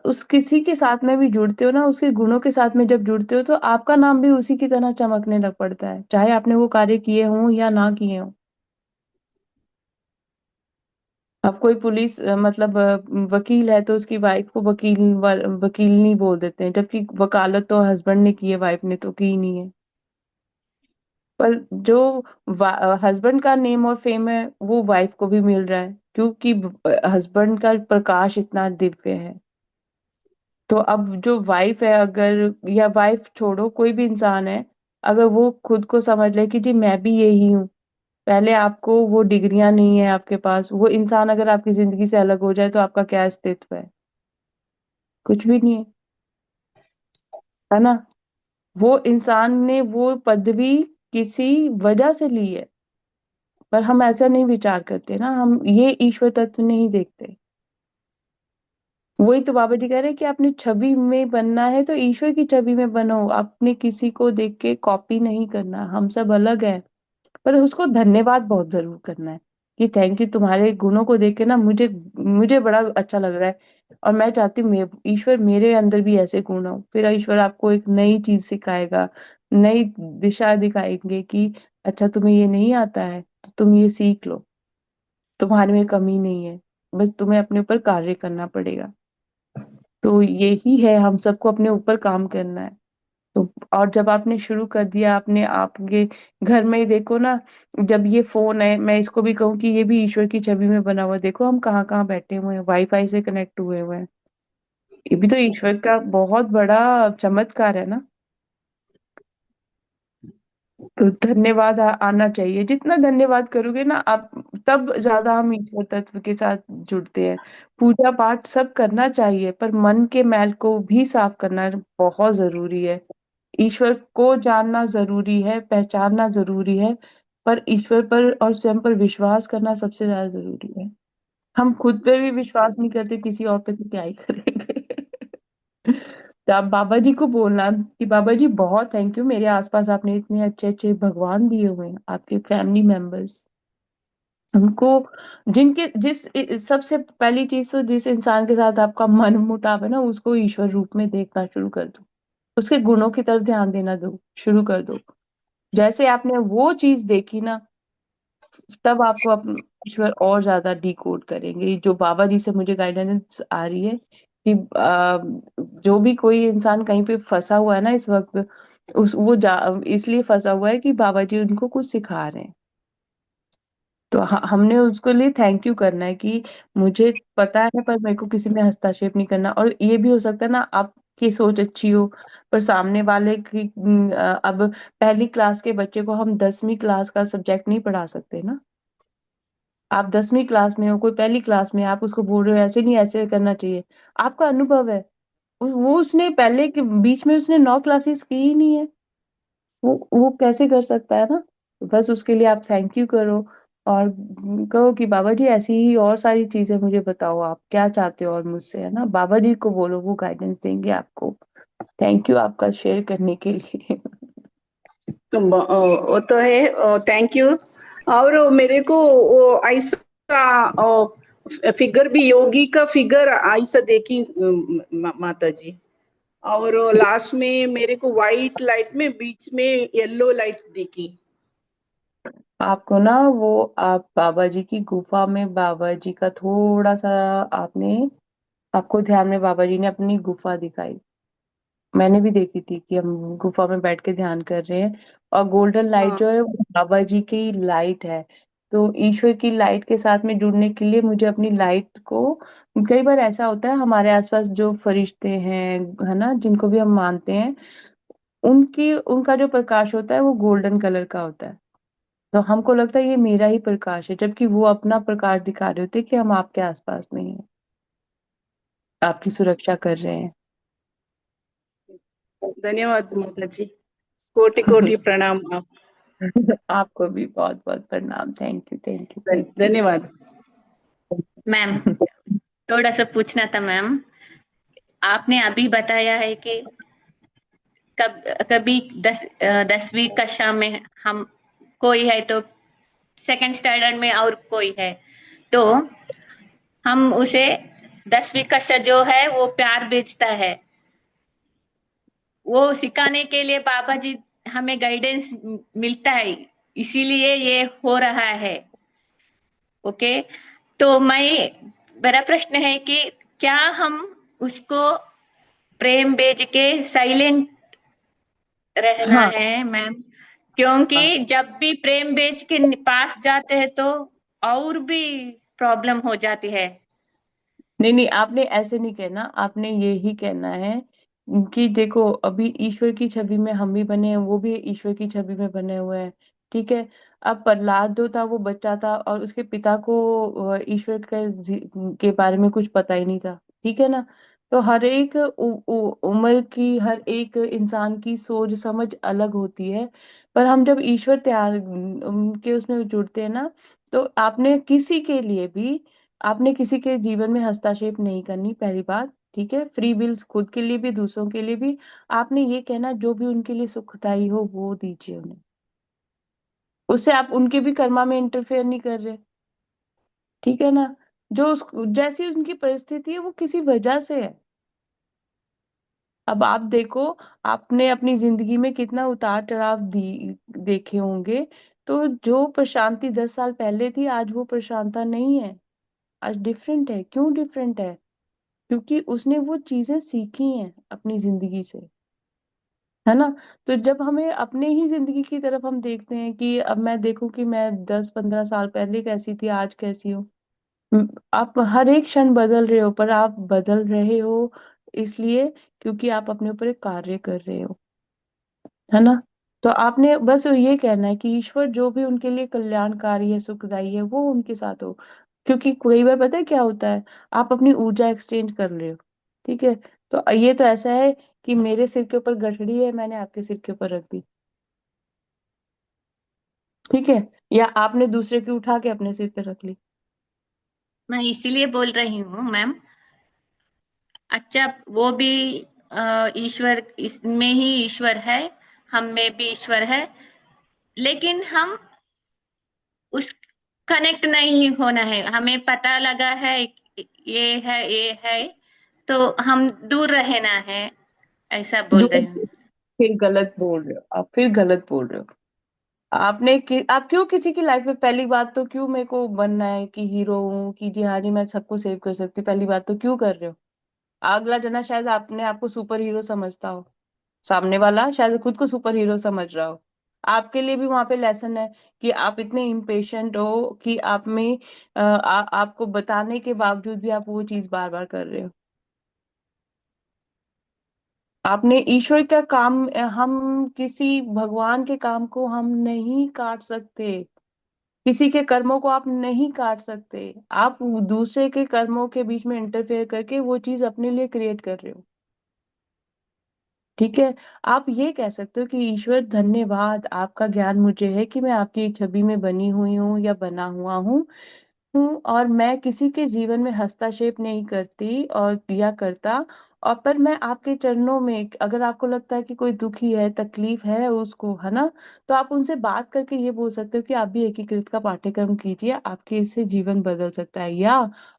उस किसी के साथ में भी जुड़ते हो ना, उसके गुणों के साथ में जब जुड़ते हो तो आपका नाम भी उसी की तरह चमकने लग पड़ता है, चाहे आपने वो कार्य किए हों या ना किए हों। अब कोई पुलिस मतलब वकील है तो उसकी वाइफ को वकील नहीं बोल देते हैं, जबकि वकालत तो हस्बैंड ने की है, वाइफ ने तो की नहीं है। पर जो हस्बैंड का नेम और फेम है वो वाइफ को भी मिल रहा है, क्योंकि हस्बैंड का प्रकाश इतना दिव्य है। तो अब जो वाइफ है, अगर या वाइफ छोड़ो, कोई भी इंसान है, अगर वो खुद को समझ ले कि जी मैं भी यही हूँ। पहले आपको वो डिग्रियां नहीं है आपके पास, वो इंसान अगर आपकी जिंदगी से अलग हो जाए तो आपका क्या अस्तित्व है? कुछ भी नहीं है, है ना। वो इंसान ने वो पदवी किसी वजह से ली है। पर हम ऐसा नहीं विचार करते ना, हम ये ईश्वर तत्व नहीं देखते। वही तो बाबा जी कह रहे हैं कि आपने छवि में बनना है तो ईश्वर की छवि में बनो, आपने किसी को देख के कॉपी नहीं करना। हम सब अलग है, पर उसको धन्यवाद बहुत जरूर करना है कि थैंक यू, तुम्हारे गुणों को देख के ना मुझे मुझे बड़ा अच्छा लग रहा है। और मैं चाहती हूँ ईश्वर मेरे अंदर भी ऐसे गुण हो। फिर ईश्वर आपको एक नई चीज सिखाएगा, नई दिशा दिखाएंगे कि अच्छा तुम्हें ये नहीं आता है तो तुम ये सीख लो, तुम्हारे में कमी नहीं है, बस तुम्हें अपने ऊपर कार्य करना पड़ेगा। तो यही है, हम सबको अपने ऊपर काम करना है। तो और जब आपने शुरू कर दिया, आपने आपके घर में ही देखो ना, जब ये फोन है, मैं इसको भी कहूँ कि ये भी ईश्वर की छवि में बना हुआ है। देखो हम कहाँ कहाँ बैठे हुए हैं, वाईफाई से कनेक्ट हुए हुए हैं। ये भी तो ईश्वर का बहुत बड़ा चमत्कार है ना। तो धन्यवाद आना चाहिए, जितना धन्यवाद करोगे ना आप, तब ज्यादा हम ईश्वर तत्व के साथ जुड़ते हैं। पूजा पाठ सब करना चाहिए, पर मन के मैल को भी साफ करना बहुत जरूरी है। ईश्वर को जानना जरूरी है, पहचानना जरूरी है, पर ईश्वर पर और स्वयं पर विश्वास करना सबसे ज्यादा जरूरी है। हम खुद पे भी विश्वास नहीं करते, किसी और पे तो क्या ही करेंगे। तो आप बाबा जी को बोलना कि बाबा जी बहुत थैंक यू, मेरे आसपास आपने इतने अच्छे अच्छे भगवान दिए हुए हैं, आपके फैमिली मेंबर्स। उनको जिनके सबसे पहली चीज तो जिस इंसान के साथ आपका मन मुटाव है ना, उसको ईश्वर रूप में देखना शुरू कर दो। उसके गुणों की तरफ ध्यान देना दो, शुरू कर दो। जैसे आपने वो चीज देखी ना, तब आपको ईश्वर और ज्यादा डिकोड करेंगे। जो बाबा जी से मुझे गाइडेंस आ रही है कि जो भी कोई इंसान कहीं पे फंसा हुआ है ना इस वक्त, इसलिए फंसा हुआ है कि बाबा जी उनको कुछ सिखा रहे हैं। तो हमने उसके लिए थैंक यू करना है कि मुझे पता है पर मेरे को किसी में हस्तक्षेप नहीं करना। और ये भी हो सकता है ना, आपकी सोच अच्छी हो पर सामने वाले की अब पहली क्लास के बच्चे को हम 10वीं क्लास का सब्जेक्ट नहीं पढ़ा सकते ना। आप 10वीं क्लास में हो, कोई पहली क्लास में है, आप उसको बोल रहे हो ऐसे नहीं ऐसे करना चाहिए। आपका अनुभव है, वो उसने पहले के बीच में उसने 9 क्लासेस की ही नहीं है। वो कैसे कर सकता है ना। तो बस उसके लिए आप थैंक यू करो और कहो कि बाबा जी ऐसी ही और सारी चीजें मुझे बताओ, आप क्या चाहते हो और मुझसे, है ना। बाबा जी को बोलो, वो गाइडेंस देंगे आपको। थैंक यू आपका शेयर करने के लिए। तो वो तो है, थैंक यू। और मेरे को वो ऐसा फिगर भी, योगी का फिगर ऐसा देखी माता जी। और लास्ट में मेरे को व्हाइट लाइट में बीच में येलो लाइट दिखी। आपको ना वो, आप बाबा जी की गुफा में बाबा जी का थोड़ा सा आपने आपको ध्यान में बाबा जी ने अपनी गुफा दिखाई। मैंने भी देखी थी कि हम गुफा में बैठ के ध्यान कर रहे हैं, और गोल्डन लाइट हाँ जो है वो बाबा जी की लाइट है। तो ईश्वर की लाइट के साथ में जुड़ने के लिए मुझे अपनी लाइट को, कई बार ऐसा होता है हमारे आसपास जो फरिश्ते हैं, है ना, जिनको भी हम मानते हैं, उनकी उनका जो प्रकाश होता है वो गोल्डन कलर का होता है। तो हमको लगता है ये मेरा ही प्रकाश है, जबकि वो अपना प्रकाश दिखा रहे होते हैं कि हम आपके आसपास में ही हैं, आपकी सुरक्षा कर रहे हैं। धन्यवाद माता जी, कोटि कोटि प्रणाम आप। आपको भी बहुत बहुत प्रणाम। Thank you, thank you, thank धन्यवाद। Ma'am, you. थोड़ा सा पूछना था मैम। आपने अभी बताया है कि कभी 10वीं कक्षा में हम कोई है, तो सेकंड स्टैंडर्ड में और कोई है, तो हम उसे 10वीं कक्षा जो है वो प्यार बेचता है, वो सिखाने के लिए बाबा जी हमें गाइडेंस मिलता है, इसीलिए ये हो रहा है। ओके, तो मेरा प्रश्न है कि क्या हम उसको प्रेम बेच के साइलेंट रहना हाँ है मैम? क्योंकि जब भी प्रेम बेच के पास जाते हैं तो और भी प्रॉब्लम हो जाती है। नहीं नहीं, आपने ऐसे नहीं कहना, आपने यही कहना है कि देखो अभी ईश्वर की छवि में हम भी बने हैं, वो भी ईश्वर की छवि में बने हुए हैं। ठीक है। अब प्रहलाद जो था वो बच्चा था, और उसके पिता को ईश्वर के बारे में कुछ पता ही नहीं था। ठीक है ना। तो हर एक उम्र की, हर एक इंसान की सोच समझ अलग होती है। पर हम जब ईश्वर त्याग के उसमें जुड़ते हैं ना, तो आपने किसी के जीवन में हस्तक्षेप नहीं करनी, पहली बात। ठीक है। फ्री विल खुद के लिए भी, दूसरों के लिए भी। आपने ये कहना जो भी उनके लिए सुखदायी हो वो दीजिए उन्हें। उससे आप उनके भी कर्मा में इंटरफेयर नहीं कर रहे। ठीक है ना। जैसी उनकी परिस्थिति है वो किसी वजह से है। अब आप देखो, आपने अपनी जिंदगी में कितना उतार चढ़ाव देखे होंगे। तो जो प्रशांति 10 साल पहले थी, आज वो प्रशांता नहीं है। आज डिफरेंट है। क्यों डिफरेंट है? क्योंकि उसने वो चीजें सीखी हैं अपनी जिंदगी से, है ना। तो जब हमें अपने ही जिंदगी की तरफ हम देखते हैं कि अब मैं देखूं कि मैं 10-15 साल पहले कैसी थी, आज कैसी हूँ। आप हर एक क्षण बदल रहे हो, पर आप बदल रहे हो इसलिए क्योंकि आप अपने ऊपर एक कार्य कर रहे हो, है ना। तो आपने बस ये कहना है कि ईश्वर जो भी उनके लिए कल्याणकारी है, सुखदाई है, वो उनके साथ हो। क्योंकि कई बार पता है क्या होता है, आप अपनी ऊर्जा एक्सचेंज कर रहे हो। ठीक है। तो ये तो ऐसा है कि मेरे सिर के ऊपर गठड़ी है, मैंने आपके सिर के ऊपर रख दी। ठीक है। या आपने दूसरे की उठा के अपने सिर पे रख ली। मैं इसीलिए बोल रही हूँ मैम। अच्छा, वो भी ईश्वर, इसमें ही ईश्वर है, हम में भी ईश्वर है, लेकिन हम उस कनेक्ट नहीं होना है। हमें पता लगा है ये है, तो हम दूर रहना है, ऐसा बोल रही हूँ। फिर गलत बोल रहे हो आप, फिर गलत बोल रहे हो। आप क्यों किसी की लाइफ में, पहली बात तो क्यों मेरे को बनना है कि हीरो हूँ कि जी हाँ जी मैं सबको सेव कर सकती हूँ, पहली बात तो क्यों कर रहे हो? अगला जना शायद आपने आपको सुपर हीरो समझता हो, सामने वाला शायद खुद को सुपर हीरो समझ रहा हो। आपके लिए भी वहां पे लेसन है कि आप इतने इम्पेशेंट हो कि आप में आपको बताने के बावजूद भी आप वो चीज बार बार कर रहे हो। आपने ईश्वर का काम, हम किसी भगवान के काम को हम नहीं काट सकते। किसी के कर्मों को आप नहीं काट सकते। आप दूसरे के कर्मों के बीच में इंटरफेयर करके वो चीज अपने लिए क्रिएट कर रहे हो। ठीक है। आप ये कह सकते हो कि ईश्वर धन्यवाद, आपका ज्ञान मुझे है कि मैं आपकी छवि में बनी हुई हूँ या बना हुआ हूँ, और मैं किसी के जीवन में हस्तक्षेप नहीं करती और या करता। और पर मैं आपके चरणों में, अगर आपको लगता है कि कोई दुखी है, तकलीफ है उसको, है ना, तो आप उनसे बात करके ये बोल सकते हो कि आप भी एकीकृत का पाठ्यक्रम कीजिए, आपके इससे जीवन बदल सकता है। या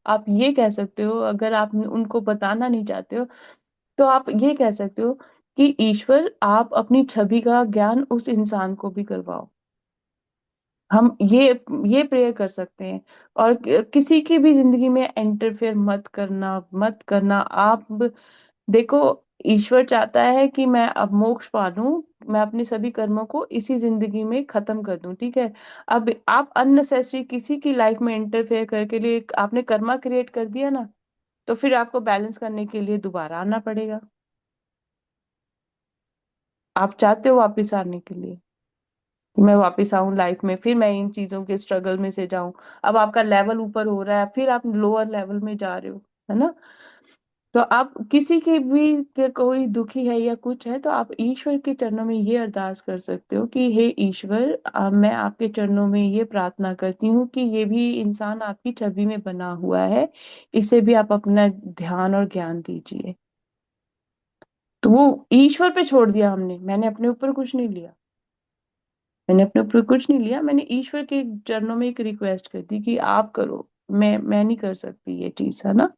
आप ये कह सकते हो, अगर आप उनको बताना नहीं चाहते हो, तो आप ये कह सकते हो कि ईश्वर आप अपनी छवि का ज्ञान उस इंसान को भी करवाओ। हम ये प्रेयर कर सकते हैं। और किसी की भी जिंदगी में इंटरफेयर मत करना, मत करना आप। देखो, ईश्वर चाहता है कि मैं अब मोक्ष पा लूं, मैं अपने सभी कर्मों को इसी जिंदगी में खत्म कर दूं, ठीक है। अब आप अननेसेसरी किसी की लाइफ में इंटरफेयर करके लिए आपने कर्मा क्रिएट कर दिया ना, तो फिर आपको बैलेंस करने के लिए दोबारा आना पड़ेगा। आप चाहते हो वापिस आने के लिए कि मैं वापस आऊं लाइफ में, फिर मैं इन चीजों के स्ट्रगल में से जाऊं। अब आपका लेवल ऊपर हो रहा है, फिर आप लोअर लेवल में जा रहे हो, है ना। तो आप किसी के भी के कोई दुखी है या कुछ है, तो आप ईश्वर के चरणों में ये अरदास कर सकते हो कि हे ईश्वर, मैं आपके चरणों में ये प्रार्थना करती हूँ कि ये भी इंसान आपकी छवि में बना हुआ है, इसे भी आप अपना ध्यान और ज्ञान दीजिए। तो वो ईश्वर पे छोड़ दिया हमने, मैंने अपने ऊपर कुछ नहीं लिया। मैंने अपने ऊपर कुछ नहीं लिया, मैंने ईश्वर के चरणों में एक रिक्वेस्ट कर दी कि आप करो, मैं नहीं कर सकती ये चीज, है ना।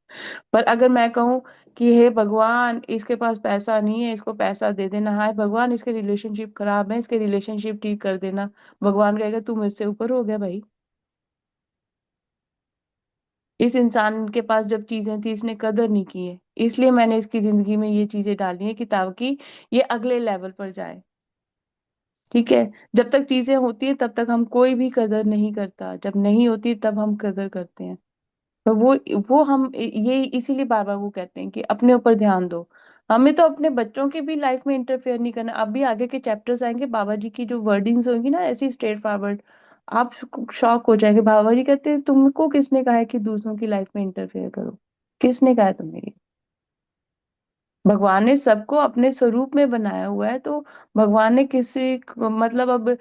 पर अगर मैं कहूँ कि हे भगवान, इसके पास पैसा नहीं है, इसको पैसा दे देना, हाय भगवान इसके रिलेशनशिप खराब है, इसके रिलेशनशिप ठीक कर देना, भगवान कहेगा तू मुझसे ऊपर हो गया भाई। इस इंसान के पास जब चीजें थी इसने कदर नहीं की है, इसलिए मैंने इसकी जिंदगी में ये चीजें डाली हैं कि ताकि ये अगले लेवल पर जाए, ठीक है। जब तक चीजें होती है तब तक हम कोई भी कदर नहीं करता, जब नहीं होती तब हम कदर करते हैं। तो वो हम ये इसीलिए बार बार वो कहते हैं कि अपने ऊपर ध्यान दो। हमें तो अपने बच्चों की भी लाइफ में इंटरफेयर नहीं करना। अभी आगे के चैप्टर्स आएंगे, बाबा जी की जो वर्डिंग्स होंगी ना ऐसी स्ट्रेट फॉरवर्ड, आप शॉक हो जाएंगे। बाबा जी कहते हैं तुमको किसने कहा है कि दूसरों की लाइफ में इंटरफेयर करो, किसने कहा है तुम्हें ये? भगवान ने सबको अपने स्वरूप में बनाया हुआ है, तो भगवान ने मतलब अब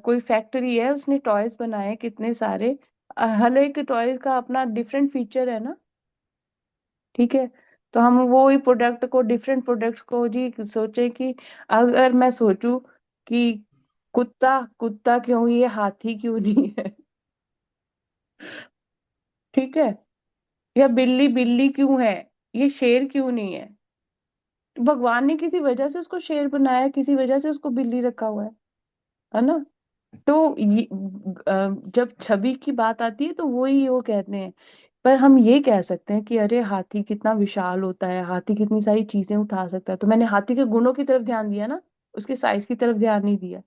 कोई फैक्ट्री है, उसने टॉयज बनाए कितने सारे, हर एक टॉय का अपना डिफरेंट फीचर है ना, ठीक है। तो हम वो ही प्रोडक्ट को, डिफरेंट प्रोडक्ट्स को जी सोचे कि अगर मैं सोचूं कि कुत्ता कुत्ता क्यों, ये हाथी क्यों नहीं है, ठीक है। या बिल्ली बिल्ली क्यों है, ये शेर क्यों नहीं है। तो भगवान ने किसी वजह से उसको शेर बनाया, किसी वजह से उसको बिल्ली रखा हुआ है ना। तो जब छवि की बात आती है तो वही वो कहते हैं। पर हम ये कह सकते हैं कि अरे हाथी कितना विशाल होता है, हाथी कितनी सारी चीजें उठा सकता है, तो मैंने हाथी के गुणों की तरफ ध्यान दिया ना, उसके साइज की तरफ ध्यान नहीं दिया,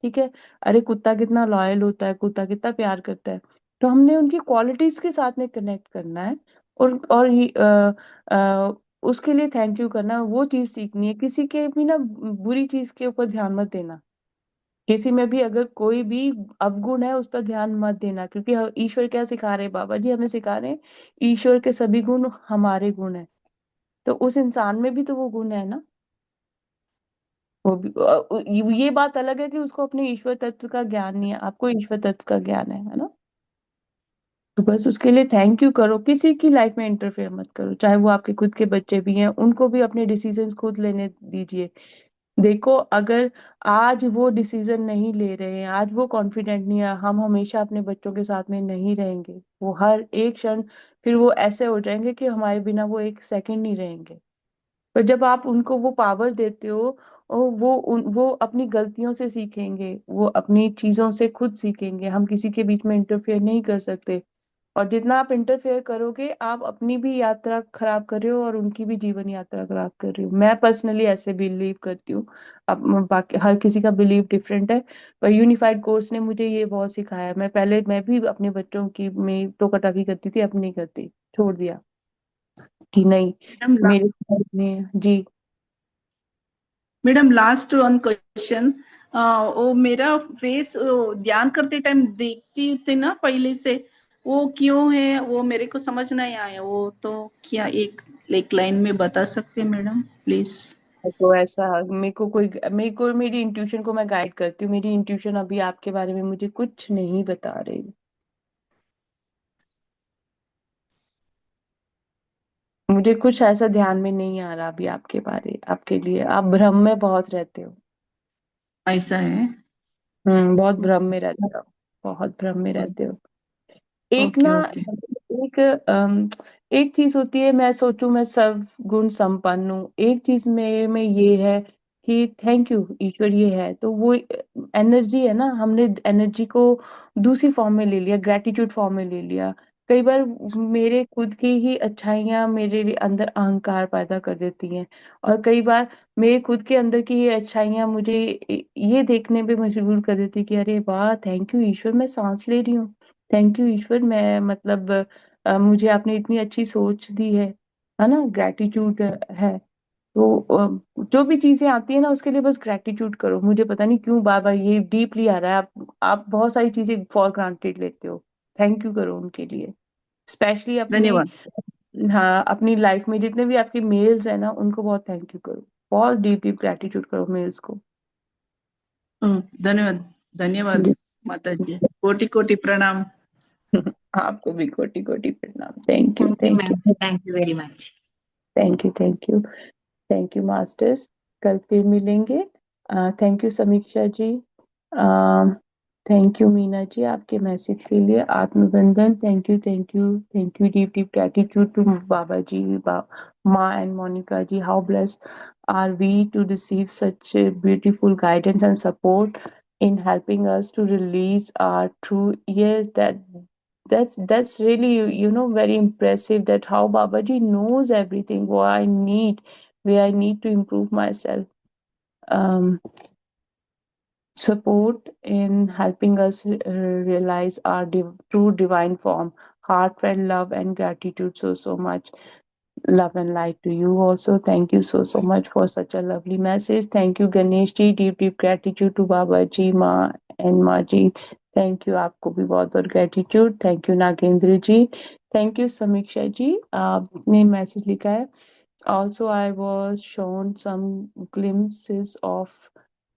ठीक है। अरे कुत्ता कितना लॉयल होता है, कुत्ता कितना प्यार करता है, तो हमने उनकी क्वालिटीज के साथ में कनेक्ट करना है। और उसके लिए थैंक यू करना, वो चीज सीखनी है। किसी के भी ना बुरी चीज के ऊपर ध्यान मत देना, किसी में भी अगर कोई भी अवगुण है उस पर ध्यान मत देना, क्योंकि ईश्वर क्या सिखा रहे हैं, बाबा जी हमें सिखा रहे हैं ईश्वर के सभी गुण हमारे गुण है। तो उस इंसान में भी तो वो गुण है ना। वो भी ये बात अलग है कि उसको अपने ईश्वर तत्व का ज्ञान नहीं है, आपको ईश्वर तत्व का ज्ञान है ना। तो बस उसके लिए थैंक यू करो, किसी की लाइफ में इंटरफेयर मत करो, चाहे वो आपके खुद के बच्चे भी हैं, उनको भी अपने डिसीजंस खुद लेने दीजिए। देखो, अगर आज वो डिसीजन नहीं ले रहे हैं, आज वो कॉन्फिडेंट नहीं है, हम हमेशा अपने बच्चों के साथ में नहीं रहेंगे। वो हर एक क्षण फिर वो ऐसे हो जाएंगे कि हमारे बिना वो एक सेकंड नहीं रहेंगे। पर जब आप उनको वो पावर देते हो, और वो अपनी गलतियों से सीखेंगे, वो अपनी चीजों से खुद सीखेंगे, हम किसी के बीच में इंटरफेयर नहीं कर सकते। और जितना आप इंटरफेयर करोगे, आप अपनी भी यात्रा खराब कर रहे हो और उनकी भी जीवन यात्रा खराब कर रहे हो। मैं पर्सनली ऐसे बिलीव करती हूँ। अब बाकी हर किसी का बिलीव डिफरेंट है, पर यूनिफाइड कोर्स ने मुझे ये बहुत सिखाया। मैं भी अपने बच्चों की में टोकाटाकी करती थी, अब नहीं करती, छोड़ दिया कि नहीं, मैडम मेरे साथ में जी। Madam last one question. वो मेरा फेस ध्यान करते टाइम देखती थी ना पहले से, वो क्यों है वो मेरे को समझ नहीं आया। वो तो क्या एक लाइन में बता सकते हैं मैडम प्लीज? तो ऐसा, मेरे को मेरी इंट्यूशन को मैं गाइड करती हूँ, मेरी इंट्यूशन अभी आपके बारे में मुझे कुछ नहीं बता रही। मुझे कुछ ऐसा ध्यान में नहीं आ रहा अभी आपके लिए, आप भ्रम में बहुत रहते हो। ऐसा है। बहुत भ्रम में रहते हो, बहुत भ्रम में रहते हो। एक ओके ना, ओके। एक एक चीज होती है मैं सोचूं मैं सब गुण संपन्न हूँ, एक चीज मेरे में ये है कि थैंक यू ईश्वर ये है, तो वो एनर्जी है ना, हमने एनर्जी को दूसरी फॉर्म में ले लिया, ग्रेटिट्यूड फॉर्म में ले लिया। कई बार मेरे खुद की ही अच्छाइयाँ मेरे अंदर अहंकार पैदा कर देती हैं, और कई बार मेरे खुद के अंदर की ये अच्छाइयाँ मुझे ये देखने पे मजबूर कर देती कि अरे वाह, थैंक यू ईश्वर, मैं सांस ले रही हूँ, थैंक यू ईश्वर, मैं मतलब मुझे आपने इतनी अच्छी सोच दी है ना, ग्रेटिट्यूड है। तो जो भी चीजें आती है ना, उसके लिए बस ग्रेटिट्यूड करो। मुझे पता नहीं क्यों बार बार ये डीपली आ रहा है, आप बहुत सारी चीजें फॉर ग्रांटेड लेते हो, थैंक यू करो उनके लिए, स्पेशली अपने, धन्यवाद। हाँ, अपनी लाइफ में जितने भी आपके मेल्स है ना, उनको बहुत थैंक यू करो, बहुत डीप डीप ग्रेटिट्यूड करो मेल्स को। धन्यवाद। धन्यवाद जी। माता जी, कोटि कोटि प्रणाम। आपको भी कोटि कोटि प्रणाम। Thank you, thank you thank ma'am, you, thank you very much. Thank you, thank you, thank you masters. कल फिर मिलेंगे। Thank you Samiksha ji. Thank you Meena ji, आपके मैसेज के लिए। आत्मबंधन, thank you, thank you, thank you, deep deep gratitude to Baba ji, Ma and Monica ji. How blessed are we to receive such a beautiful guidance and support in helping us to release our true. Yes, that's really, very impressive, that how Babaji knows everything, what I need, where I need to improve myself. Um, Support in helping us realize our true divine form, heartfelt love and gratitude so much. Love and light to you also. Thank you so much for such a lovely message. Thank you Ganesh ji. Deep deep gratitude to Baba ji, Ma and Ma ji. Thank you, आपको भी बहुत बहुत gratitude. Thank you Nagendra ji. Thank you समीक्षा जी, आपने message लिखा है. Also, I was shown some glimpses of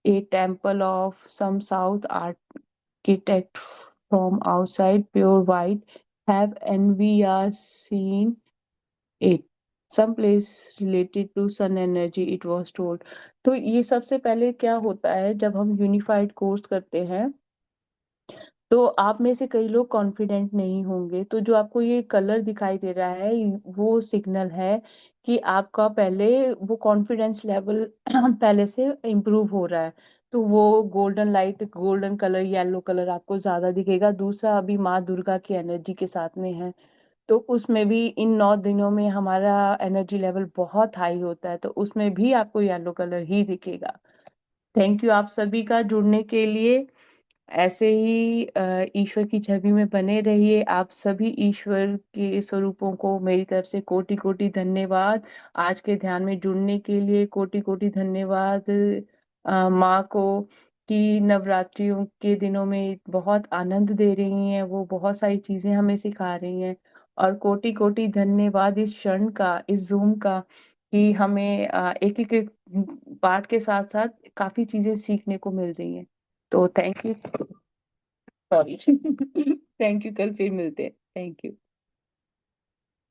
a temple of some South architect from outside, pure white, have and we are seen it. Some place related to sun energy, it was told. तो ये सबसे पहले क्या होता है, जब हम unified course करते हैं, तो आप में से कई लोग कॉन्फिडेंट नहीं होंगे, तो जो आपको ये कलर दिखाई दे रहा है, वो सिग्नल है कि आपका पहले वो कॉन्फिडेंस लेवल पहले से इम्प्रूव हो रहा है। तो वो golden light, golden colour, yellow colour आपको ज्यादा दिखेगा। दूसरा, अभी माँ दुर्गा की एनर्जी के साथ में है, तो उसमें भी इन 9 दिनों में हमारा एनर्जी लेवल बहुत हाई होता है, तो उसमें भी आपको येलो कलर ही दिखेगा। थैंक यू आप सभी का जुड़ने के लिए। ऐसे ही ईश्वर की छवि में बने रहिए। आप सभी ईश्वर के स्वरूपों को मेरी तरफ से कोटि कोटि धन्यवाद। आज के ध्यान में जुड़ने के लिए कोटि कोटि धन्यवाद। माँ को, कि नवरात्रियों के दिनों में बहुत आनंद दे रही हैं, वो बहुत सारी चीजें हमें सिखा रही हैं। और कोटि कोटि धन्यवाद इस क्षण का, इस जूम का, कि हमें एक एक पाठ के साथ साथ काफी चीजें सीखने को मिल रही हैं। तो thank you, sorry. Thank you, कल फिर मिलते हैं। Thank you.